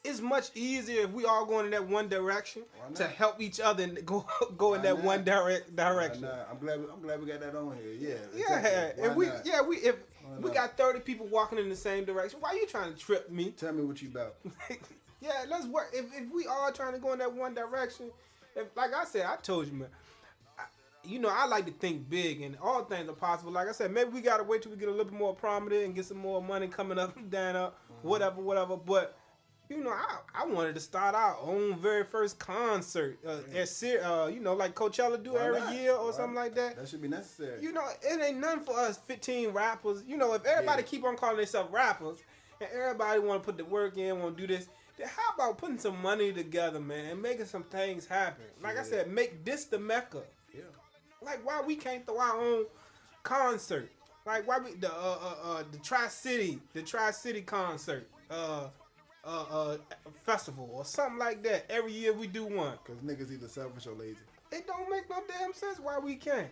it's much easier if we all going in that one direction to help each other and go in that one direction. I'm glad we got that on here. Yeah. Yeah. If we got 30 people walking in the same direction, why you trying to trip me? Tell me what you about. Yeah, let's work. If we all trying to go in that one direction, like I said, I told you, man. I like to think big, and all things are possible. Like I said, maybe we gotta wait till we get a little bit more prominent and get some more money coming up and down up, whatever. But I wanted to start our own very first concert, like Coachella do every year or something like that. That should be necessary. It ain't nothing for us 15 rappers. If everybody keep on calling themselves rappers, and everybody want to put the work in, want to do this, then how about putting some money together, man, and making some things happen? Like I said, make this the Mecca. Yeah. Like why we can't throw our own concert? Like why we the Tri-City concert. Festival or something like that. Every year we do one. Because niggas either selfish or lazy. It don't make no damn sense why we can't.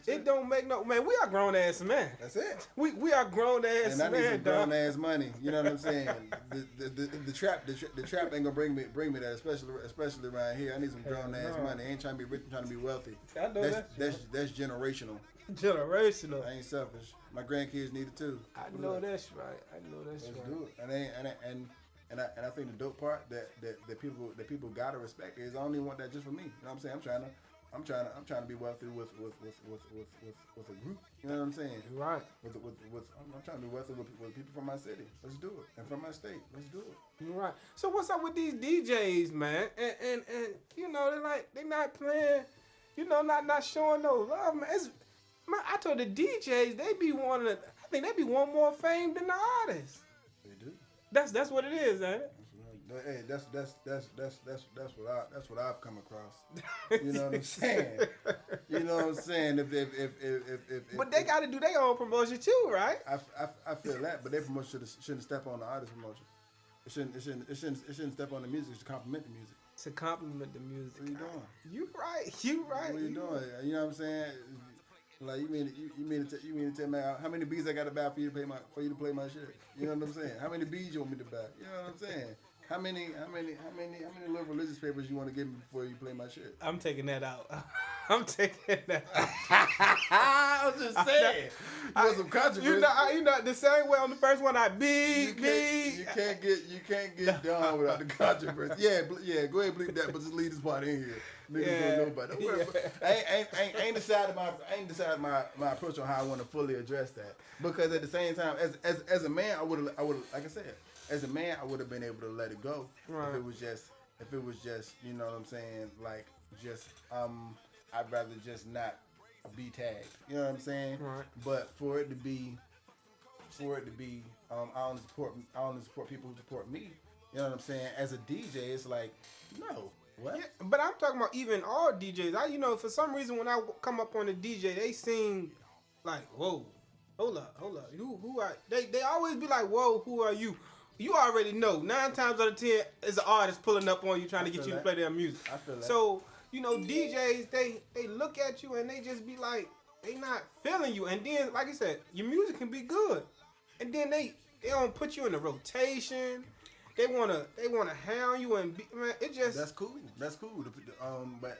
It don't make no man. We are grown ass men. That's it. We are grown ass men. And I need some grown ass money. You know what I'm saying? The trap ain't gonna bring me that, especially around here. I need some grown ass money. I ain't trying to be rich. I'm trying to be wealthy. I know that's generational. Generational. I ain't selfish. My grandkids need it too. I know that's right. Let's do it. And I think the dope part that people gotta respect is I don't even want that just for me. You know what I'm saying? I'm trying to be wealthy with a group. You know what I'm saying? Right. I'm trying to be wealthy with people from my city. Let's do it. And from my state. Let's do it. Right. So what's up with these DJs, man? And they're not playing. Not showing no love, man. I told the DJs I think they be wanting more fame than the artists. They do. That's what it is, ain't it? Hey, that's what I've come across. You know what I'm saying? You know what I'm saying? If But they got to do their own promotion too, right? I feel that, but their promotion shouldn't step on the artist promotion. It shouldn't step on the music. It should complement the music. To compliment the music. What are you doing? You right. What are you doing? You know what I'm saying? Like you mean to tell me how many beats I got to buy for you to play my shit? You know what I'm saying? How many beats you want me to buy? You know what I'm saying? How many little religious papers you want to give me before you play my shit? I'm taking that out. I'm taking that out. I was just saying. You want some controversy? You know, the same way on the first one You can't get done without the controversy. Yeah. Go ahead and bleep that, but just leave this part in here. Niggas don't know about that. I ain't decided my approach on how I want to fully address that, because at the same time, as a man, I would like I said, as a man, I would have been able to let it go if it was just you know what I'm saying, like just I'd rather just not be tagged. You know what I'm saying? Right. But for it to be I only support people who support me. You know what I'm saying? As a DJ, it's like, no. What? Yeah, but I'm talking about even all DJs. For some reason when I come up on the DJ, they seem like, whoa, hold up. Who are they always be like, whoa, who are you? You already know. 9 times out of 10 is an artist pulling up on you trying to get you to play their music. I feel that. So, DJs, they look at you and they just be like, they not feeling you. And then, like I said, your music can be good. And then they don't put you in the rotation. They wanna hound you and man, it just that's cool. But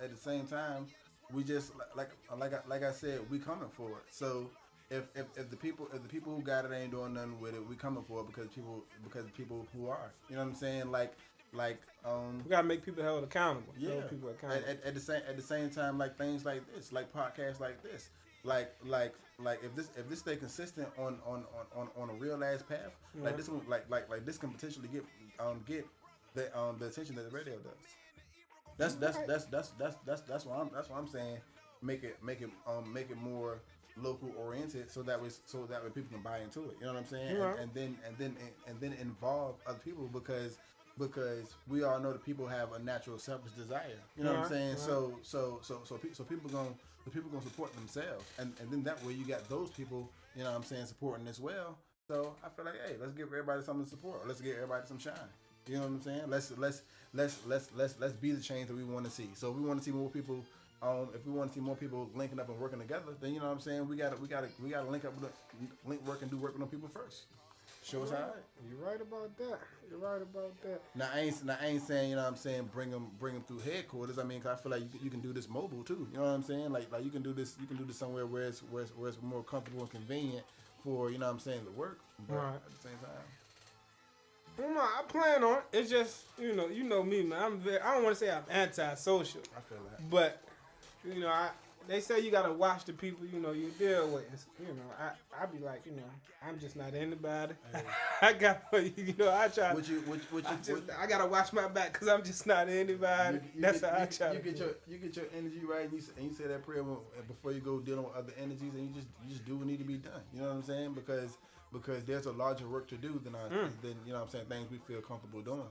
at the same time, we just like I said, we coming for it. So if the people who got it ain't doing nothing with it, we coming for it because people who are. You know what I'm saying? Like we gotta make people held accountable. Yeah. Hold people accountable. At the same time, like things like this, like podcasts like this, like if this stay consistent on a real ass path, like this one, like this can potentially get the attention that the radio does. That's what I'm saying. Make it more local oriented, so that way people can buy into it. You know what I'm saying? Right. And then involve other people because we all know that people have a natural selfish desire. You know what I'm saying? Right. So people gonna support themselves, and then that way you got those people, you know what I'm saying, supporting as well. So I feel like, hey, let's give everybody something to support. Let's give everybody some shine. You know what I'm saying? Let's be the change that we want to see. So if we want to see more people, if we want to see more people linking up and working together, then you know what I'm saying, we gotta link up with work and do work with them people first. Show us how. You're right about that. Now I ain't saying, you know what I'm saying, bring them through headquarters. I mean, 'cause I feel like you can do this mobile too. You know what I'm saying? Like you can do this somewhere where it's more comfortable and convenient for, you know what I'm saying, to work. But at the same time, No, I plan on it. It's just, you know me, man. I don't want to say I'm antisocial. I feel that. But, they say you gotta watch the people, you deal with. I be like, I'm just not anybody. Hey. I got, I try. I gotta watch my back because I'm just not anybody. That's how I try. You get your energy right, and you say that prayer before you go dealing with other energies, and you just do what need to be done. You know what I'm saying? Because there's a larger work to do than you know what I'm saying, things we feel comfortable doing.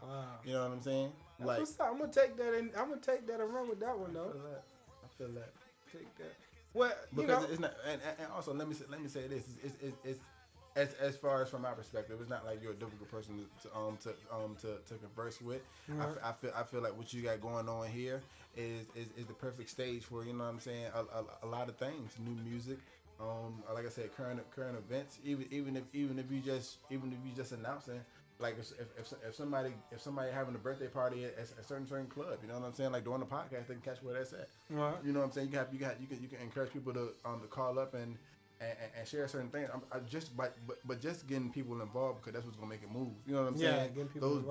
You know what I'm saying? Like, I'm gonna take that and run with that one though. I feel that. Take that. Well, because it's not, and also let me say this: it's as far as from my perspective, it's not like you're a difficult person to converse with. Mm-hmm. I feel like what you got going on here is the perfect stage for, you know what I'm saying, a lot of things, new music. Like I said, current events. Even if you just announcing. Like if somebody having a birthday party at a certain club, you know what I'm saying? Like during the podcast, they can catch where that's at. Right. You know what I'm saying? You can encourage people to call up and share certain things. But just getting people involved, because that's what's gonna make it move. You know what I'm saying? Those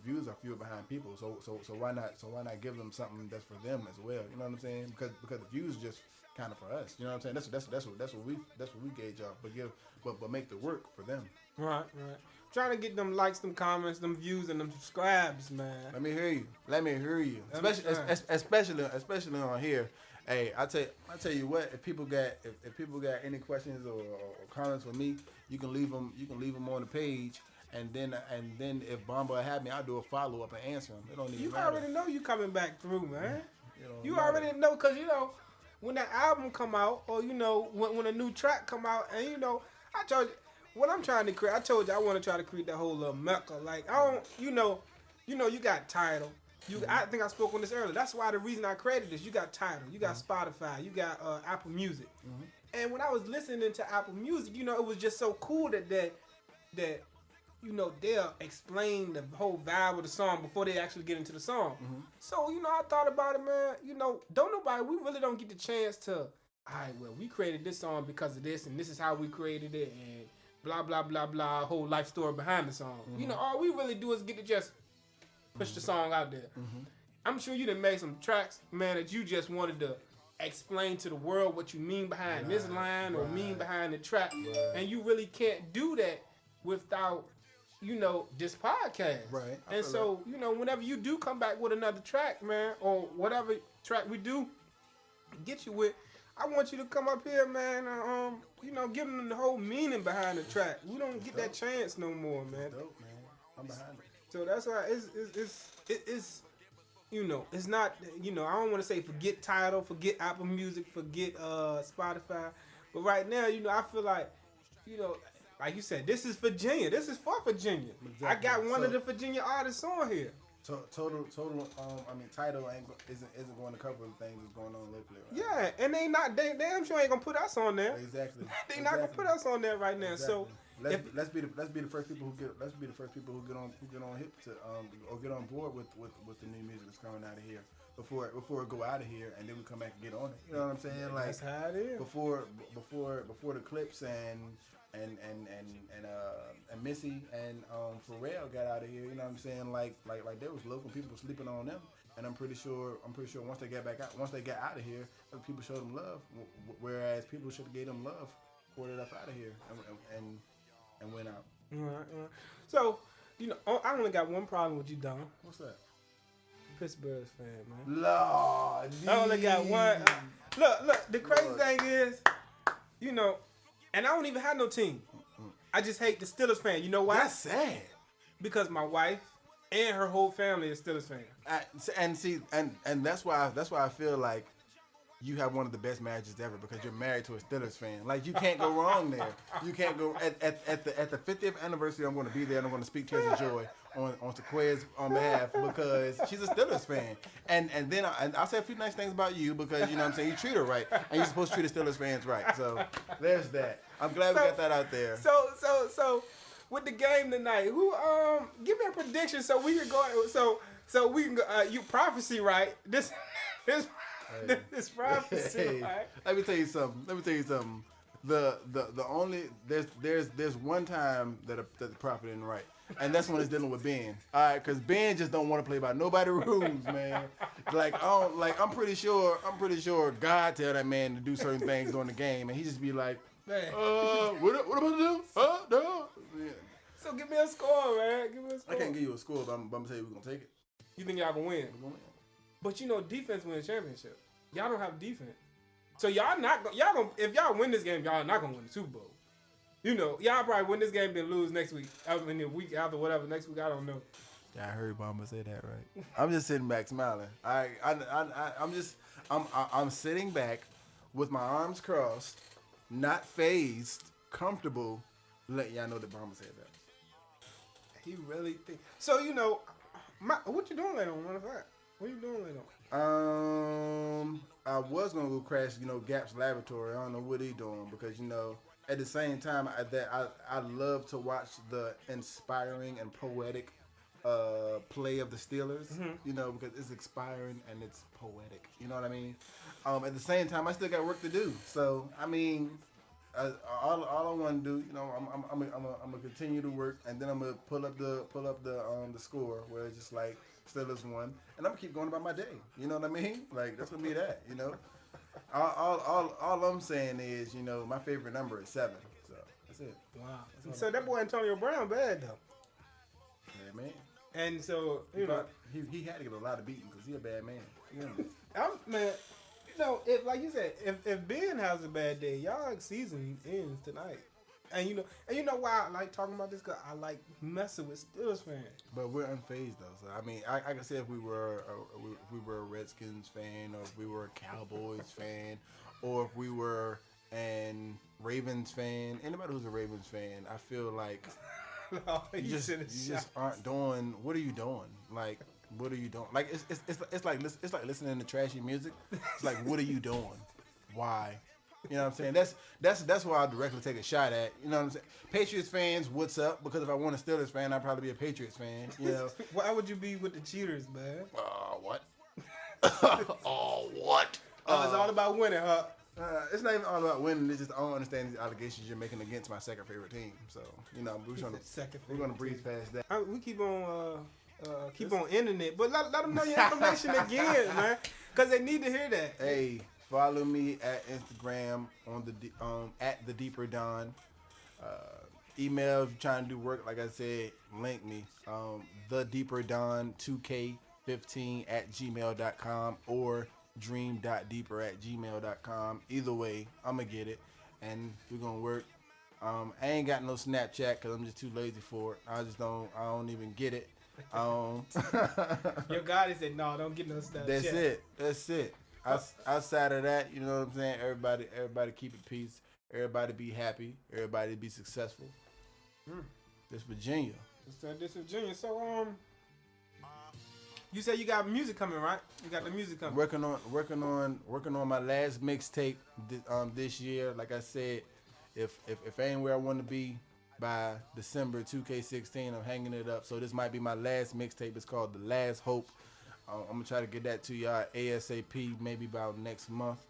views are few behind people. So why not give them something that's for them as well? You know what I'm saying? Because the views are just kind of for us. You know what I'm saying? That's what we gauge off. But make the work for them. Right. Trying to get them likes, them comments, them views, and them subscribes, man. Let me hear you. Especially on here. Hey, I tell you what. If people got any questions or comments for me, you can leave them on the page, And then if Bomba had me, I'll do a follow up and answer him. It don't even You matter. already know you coming back through, man. You matter. already know, cause when that album come out, or when a new track come out, and I told you what I'm trying to create. I told you I want to try to create that whole little mecca. Like I don't, you got Tidal. I think I spoke on this earlier. That's why the reason I created this. You got Tidal, you got Spotify, you got Apple Music. And when I was listening to Apple Music, it was just so cool that they'll explain the whole vibe of the song before they actually get into the song. So, I thought about it, man. We really don't get the chance to, all right, well, we created this song because of this, and this is how we created it, and blah, blah, blah, blah, whole life story behind the song. All we really do is get to just push the song out there. I'm sure you done made some tracks, man, that you just wanted to explain to the world what you mean behind this line or mean behind the track. And you really can't do that without this podcast. Right. And so, whenever you do come back with another track, man, or whatever track we do get you with, I want you to come up here, man, and, give them the whole meaning behind the track. We don't get that chance no more, man. Dope, man. I'm behind it. So that's why it's it's not, I don't want to say forget Tidal, forget Apple Music, forget Spotify. But right now, I feel like, like you said, this is Virginia. This is for Virginia. Exactly. I got one of the Virginia artists on here. Total. Tidal isn't going to cover the things that's going on locally. Right? Yeah, and they damn sure ain't gonna put us on there. Exactly. They not gonna put us on there right now. Exactly. So let's be the first people who get on hip to or get on board with the new music that's coming out of here before it go out of here, and then we come back and get on it. You know what I'm saying? Like that's how it is. Before the Clips and Missy and Pharrell got out of here, you know what I'm saying? Like there was local people sleeping on them, and I'm pretty sure once they got out of here, people showed them love, whereas people should have gave them love before they left out of here and went out. Right. So I only got one problem with you, Don. What's that? Pittsburgh fan, man. Lord, I only got one. Look. The crazy thing is, and I don't even have no team. I just hate the Steelers fan. You know why? That's sad. Because my wife and her whole family is Steelers fan. And that's why I feel like you have one of the best marriages ever, because you're married to a Steelers fan. Like, you can't go wrong there. You can't go at the 50th anniversary. I'm going to be there and I'm going to speak tears of joy on Sequoia's behalf, because she's a Steelers fan. And then I'll say a few nice things about you, because you treat her right, and you're supposed to treat the Steelers fans right. So there's that. I'm glad we got that out there. So with the game tonight, who give me a prediction so we can go so we can go you prophecy, right? This prophecy, right? Let me tell you something. The only there's one time that the prophet isn't right, and that's when it's dealing with Ben. All right, because Ben just don't want to play by nobody's rules, man. I'm pretty sure God tell that man to do certain things during the game, and he just be like, what am I to do? No. Yeah. So give me a score, man. Give me a score. I can't give you a score, but I'm gonna tell you we're gonna take it. You think y'all gonna win? We're gonna win. But defense wins championship. Y'all don't have defense. So if y'all win this game, y'all not gonna win the Super Bowl. Y'all probably win this game, then lose next week. I mean, the week after, whatever, next week, I don't know. Yeah, I heard Mama say that, right? I'm just sitting back smiling. I'm sitting back with my arms crossed, not phased, comfortable, letting y'all know that Mama said that. He really think so. What you doing later on? Matter of fact, what you doing later on? I was gonna go crash, Gap's laboratory. I don't know what he doing, because at the same time I love to watch the inspiring and poetic play of the Steelers. Because it's inspiring and it's poetic. You know what I mean? At the same time, I still got work to do. So I mean, all I want to do, I'm gonna continue to work, and then I'm gonna pull up the score where it's just like Steelers won, and I'm gonna keep going about my day. You know what I mean? Like, that's gonna be that. All I'm saying is, my favorite number is 7. So that's it. Wow. So that boy Antonio Brown bad though. Yeah, man. And so he had to get a lot of beating because he a bad man. Man. If like you said, if Ben has a bad day, y'all season ends tonight. And you know why I like talking about this? Cause I like messing with Steelers fans. But we're unfazed though. So I mean, I can say if we were a Redskins fan, or if we were a Cowboys fan, or if we were an Ravens fan, anybody who's a Ravens fan, I feel like you just aren't doing. What are you doing? Like, what are you doing? Like it's like listening to trashy music. It's like, what are you doing? Why? You know what I'm saying? That's why I directly take a shot at. You know what I'm saying? Patriots fans, what's up? Because if I want a Steelers fan, I'd probably be a Patriots fan. You know? Why would you be with the cheaters, man? What? What? It's all about winning, huh? It's not even all about winning. It's just I don't understand these allegations you're making against my second favorite team. So we're gonna breeze past that. We keep on ending it, but let them know your information again, man, because they need to hear that. Hey. Follow me at Instagram on at the Deeper Don. Email if you're trying to do work. Like I said, link me. The Deeper Don 2K15 at gmail.com or dream.deeper@gmail.com. Either way, I'm gonna get it, and we're gonna work. I ain't got no Snapchat because I'm just too lazy for it. I don't even get it. Your God said no, don't get no Snapchat. That's it. Outside of that, you know what I'm saying? Everybody keep it peace. Everybody be happy. Everybody be successful. This Virginia. This Virginia. So you said you got music coming, right? You got the music coming. Working on my last mixtape this year. Like I said, if ain't where I want to be by December 2K16, I'm hanging it up. So this might be my last mixtape. It's called The Last Hope. I'm gonna try to get that to y'all ASAP, maybe about next month.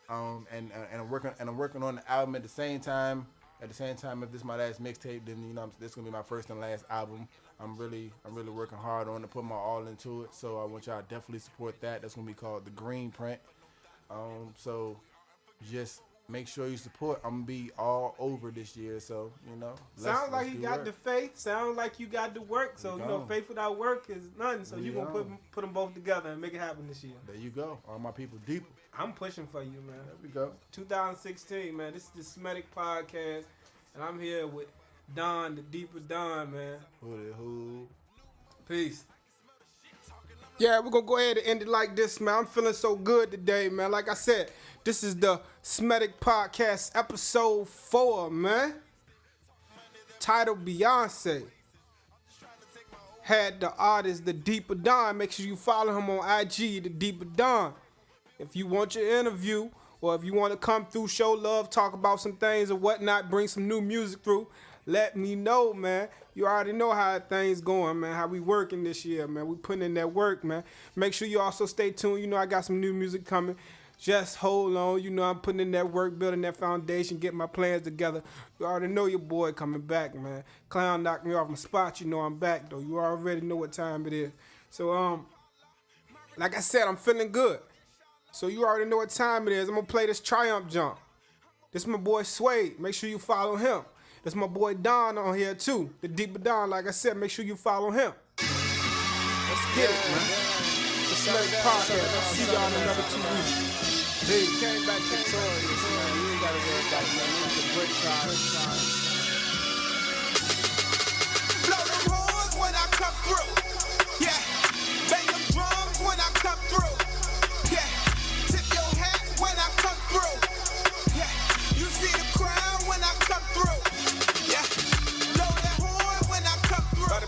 And I'm working on the album at the same time. At the same time, if this is my last mixtape, then this is gonna be my first and last album. I'm really working hard on it, put my all into it. So I want y'all to definitely support that. That's gonna be called The Green Print. So just make sure you support. I'm gonna be all over this year, so sounds like you got the faith. Sounds like you got the work. So faith without work is nothing. So you gonna put them both together and make it happen this year. There you go. All my people deeper. I'm pushing for you, man. There we go. 2016, man. This is the SMDEC podcast, and I'm here with Don, the Deeper Don, man. Who? Peace. Yeah, we're going to go ahead and end it like this, man. I'm feeling so good today, man. Like I said, this is the SMDEC Podcast, episode 4, man. Titled Beyonce. Had the artist, The Deeper Don. Make sure you follow him on IG, The Deeper Don. If you want your interview, or if you want to come through, show love, talk about some things or whatnot, bring some new music through, let me know, man. You already know how things going, man, how we working this year, man. We putting in that work, man. Make sure you also stay tuned. I got some new music coming. Just hold on. I'm putting in that work, building that foundation, getting my plans together. You already know your boy coming back, man. Clown knocked me off my spot. I'm back, though. You already know what time it is. So, like I said, I'm feeling good. So you already know what time it is. I'm going to play this Triumph jump. This is my boy Swade. Make sure you follow him. That's my boy Don on here too. The Deeper Don, like I said, make sure you follow him. Let's get it, man. The SMDEC Podcast. I'll see y'all in another 2 weeks. Hey, you came back victorious, man. You ain't got to worry about nothing. It's a great time. Blow them horns when I come through. Yeah. Bang them drums when I come through. Yeah. Tip your hat when I come through. Yeah. You see the crowd when I come through.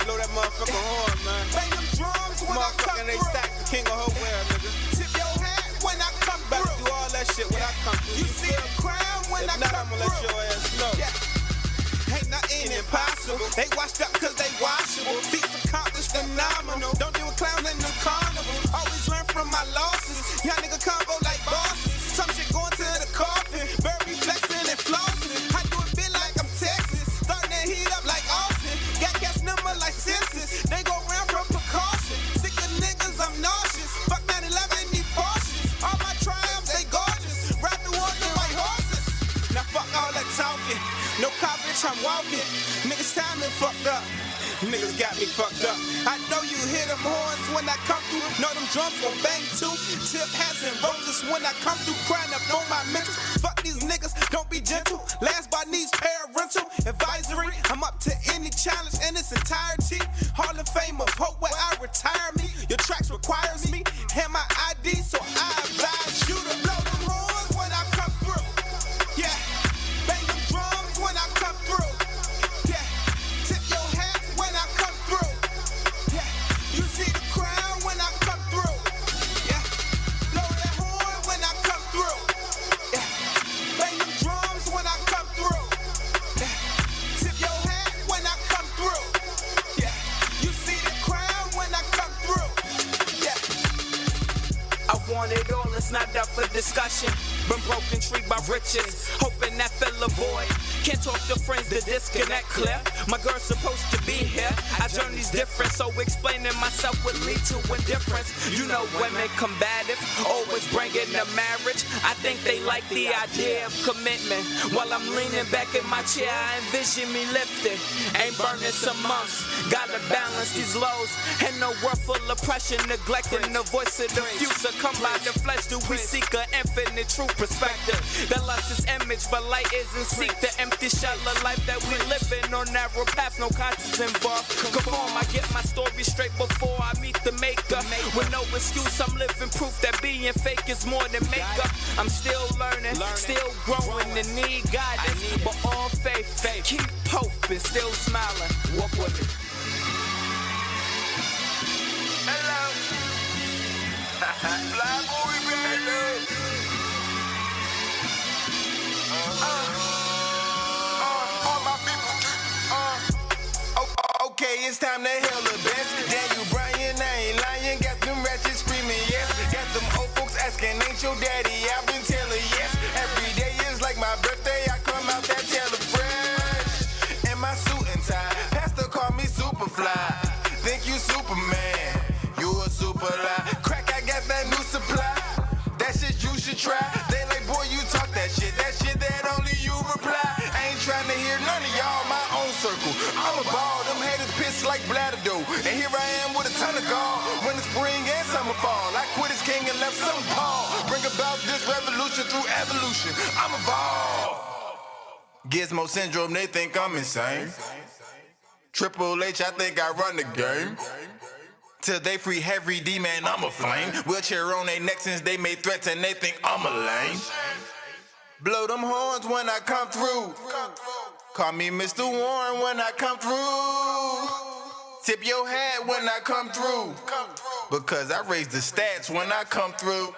Blow that motherfucking horn, man. Bang them drums when I come they stack the king of Hopewell, nigga. Tip your hat when I come through. Better do all that shit when I come through. You see the crowd when I come through. If not, I'ma let your ass know. Yeah. Ain't nothing impossible. They washed up cause they washable. Feats accomplished phenomenal. Don't deal with clowns in the carnival. Always learn from my losses. Young nigga combo like bosses. Some shit going to the coffin. Very flexing and flossing. I do it big like I'm Texas. Starting to heat up like Austin. Got cash number like census. They go round from precaution. Sick of niggas, I'm nauseous. Fuck 9/11, ain't need Porsches. All my triumphs, they gorgeous. Ride the one in white horses. Now fuck all that talking. No car, bitch, I'm walking. Niggas timing fucked up. Niggas got me fucked up. I know you hear them horns when I come through. Know them drums gon' bang too. Tip hats and roses when I come through. Crying up on my mental. Fuck these niggas, don't be gentle. Last by needs parental advisory. I'm up to any challenge in its entirety. Hall of Fame of hope where I retire me. Your tracks requires me. Hand my ID, so I advise you to blow them horns when I come through. Yeah, bang them drums when I come through. Yeah, tip your hat when I come through. Yeah, you see the crowd when I come through. Yeah, blow that horn when I come through. Yeah, bang them drums when I come through. Yeah, tip your hat when I come through. Yeah, you see the crowd when I come through. Yeah, I want it all, it's not up for discussion. Been broke, intrigued by riches, hoping that fill a void. Can't talk to friends, the disconnect clear. My girl's supposed to be here. Our journey's different, so explaining myself would lead to indifference. You know women combative, always bringing the marriage. I think they like the idea of commitment. While I'm leaning back in my chair, I envision me lifted. Ain't burning some months, gotta balance these lows. And no world full of pressure, neglecting the voice of the future. Come by the flesh, do we seek an infinite true perspective? The lust is image, but light isn't seek. The empty shell of life that we living on narrow paths, no conscience involved. Conform, I get my story straight before I meet the maker. With no excuse, I'm living proof that being fake is more than makeup. I'm still learning, still growing, and need guidance. But all faith, keep hoping, still smiling. Walk with me. Hello. Fly boy, baby. All my people. Okay, it's time to hail the best. Daniel Bryan, I ain't lying. Got them ratchets screaming yes. Got them old folks asking, ain't your daddy? I've been telling yes. Every day is like my birthday. I come out that tailor fresh. In my suit and tie. Pastor call me Superfly. Think you Superman. You a super lie. Crack, I got that new supply. That shit you should try. They like, boy, you talk that shit. That shit that only you reply. I ain't trying to hear none of y'all, my own circle. I'm a ball, them haters piss like bladder dough. And here I am with a ton of gall. When the spring and summer fall, I quit as king and left some Paul. Bring about this revolution through evolution. I'm evolved. Gizmo syndrome, they think I'm insane. Triple H, I think I run the game. Till they free Heavy D, man, I'm a flame. Wheelchair on their neck since they made threats and they think I'm a lame. Blow them horns when I come through. Call me Mr. Warren when I come through. Tip your hat when I come through. Because I raise the stats when I come through.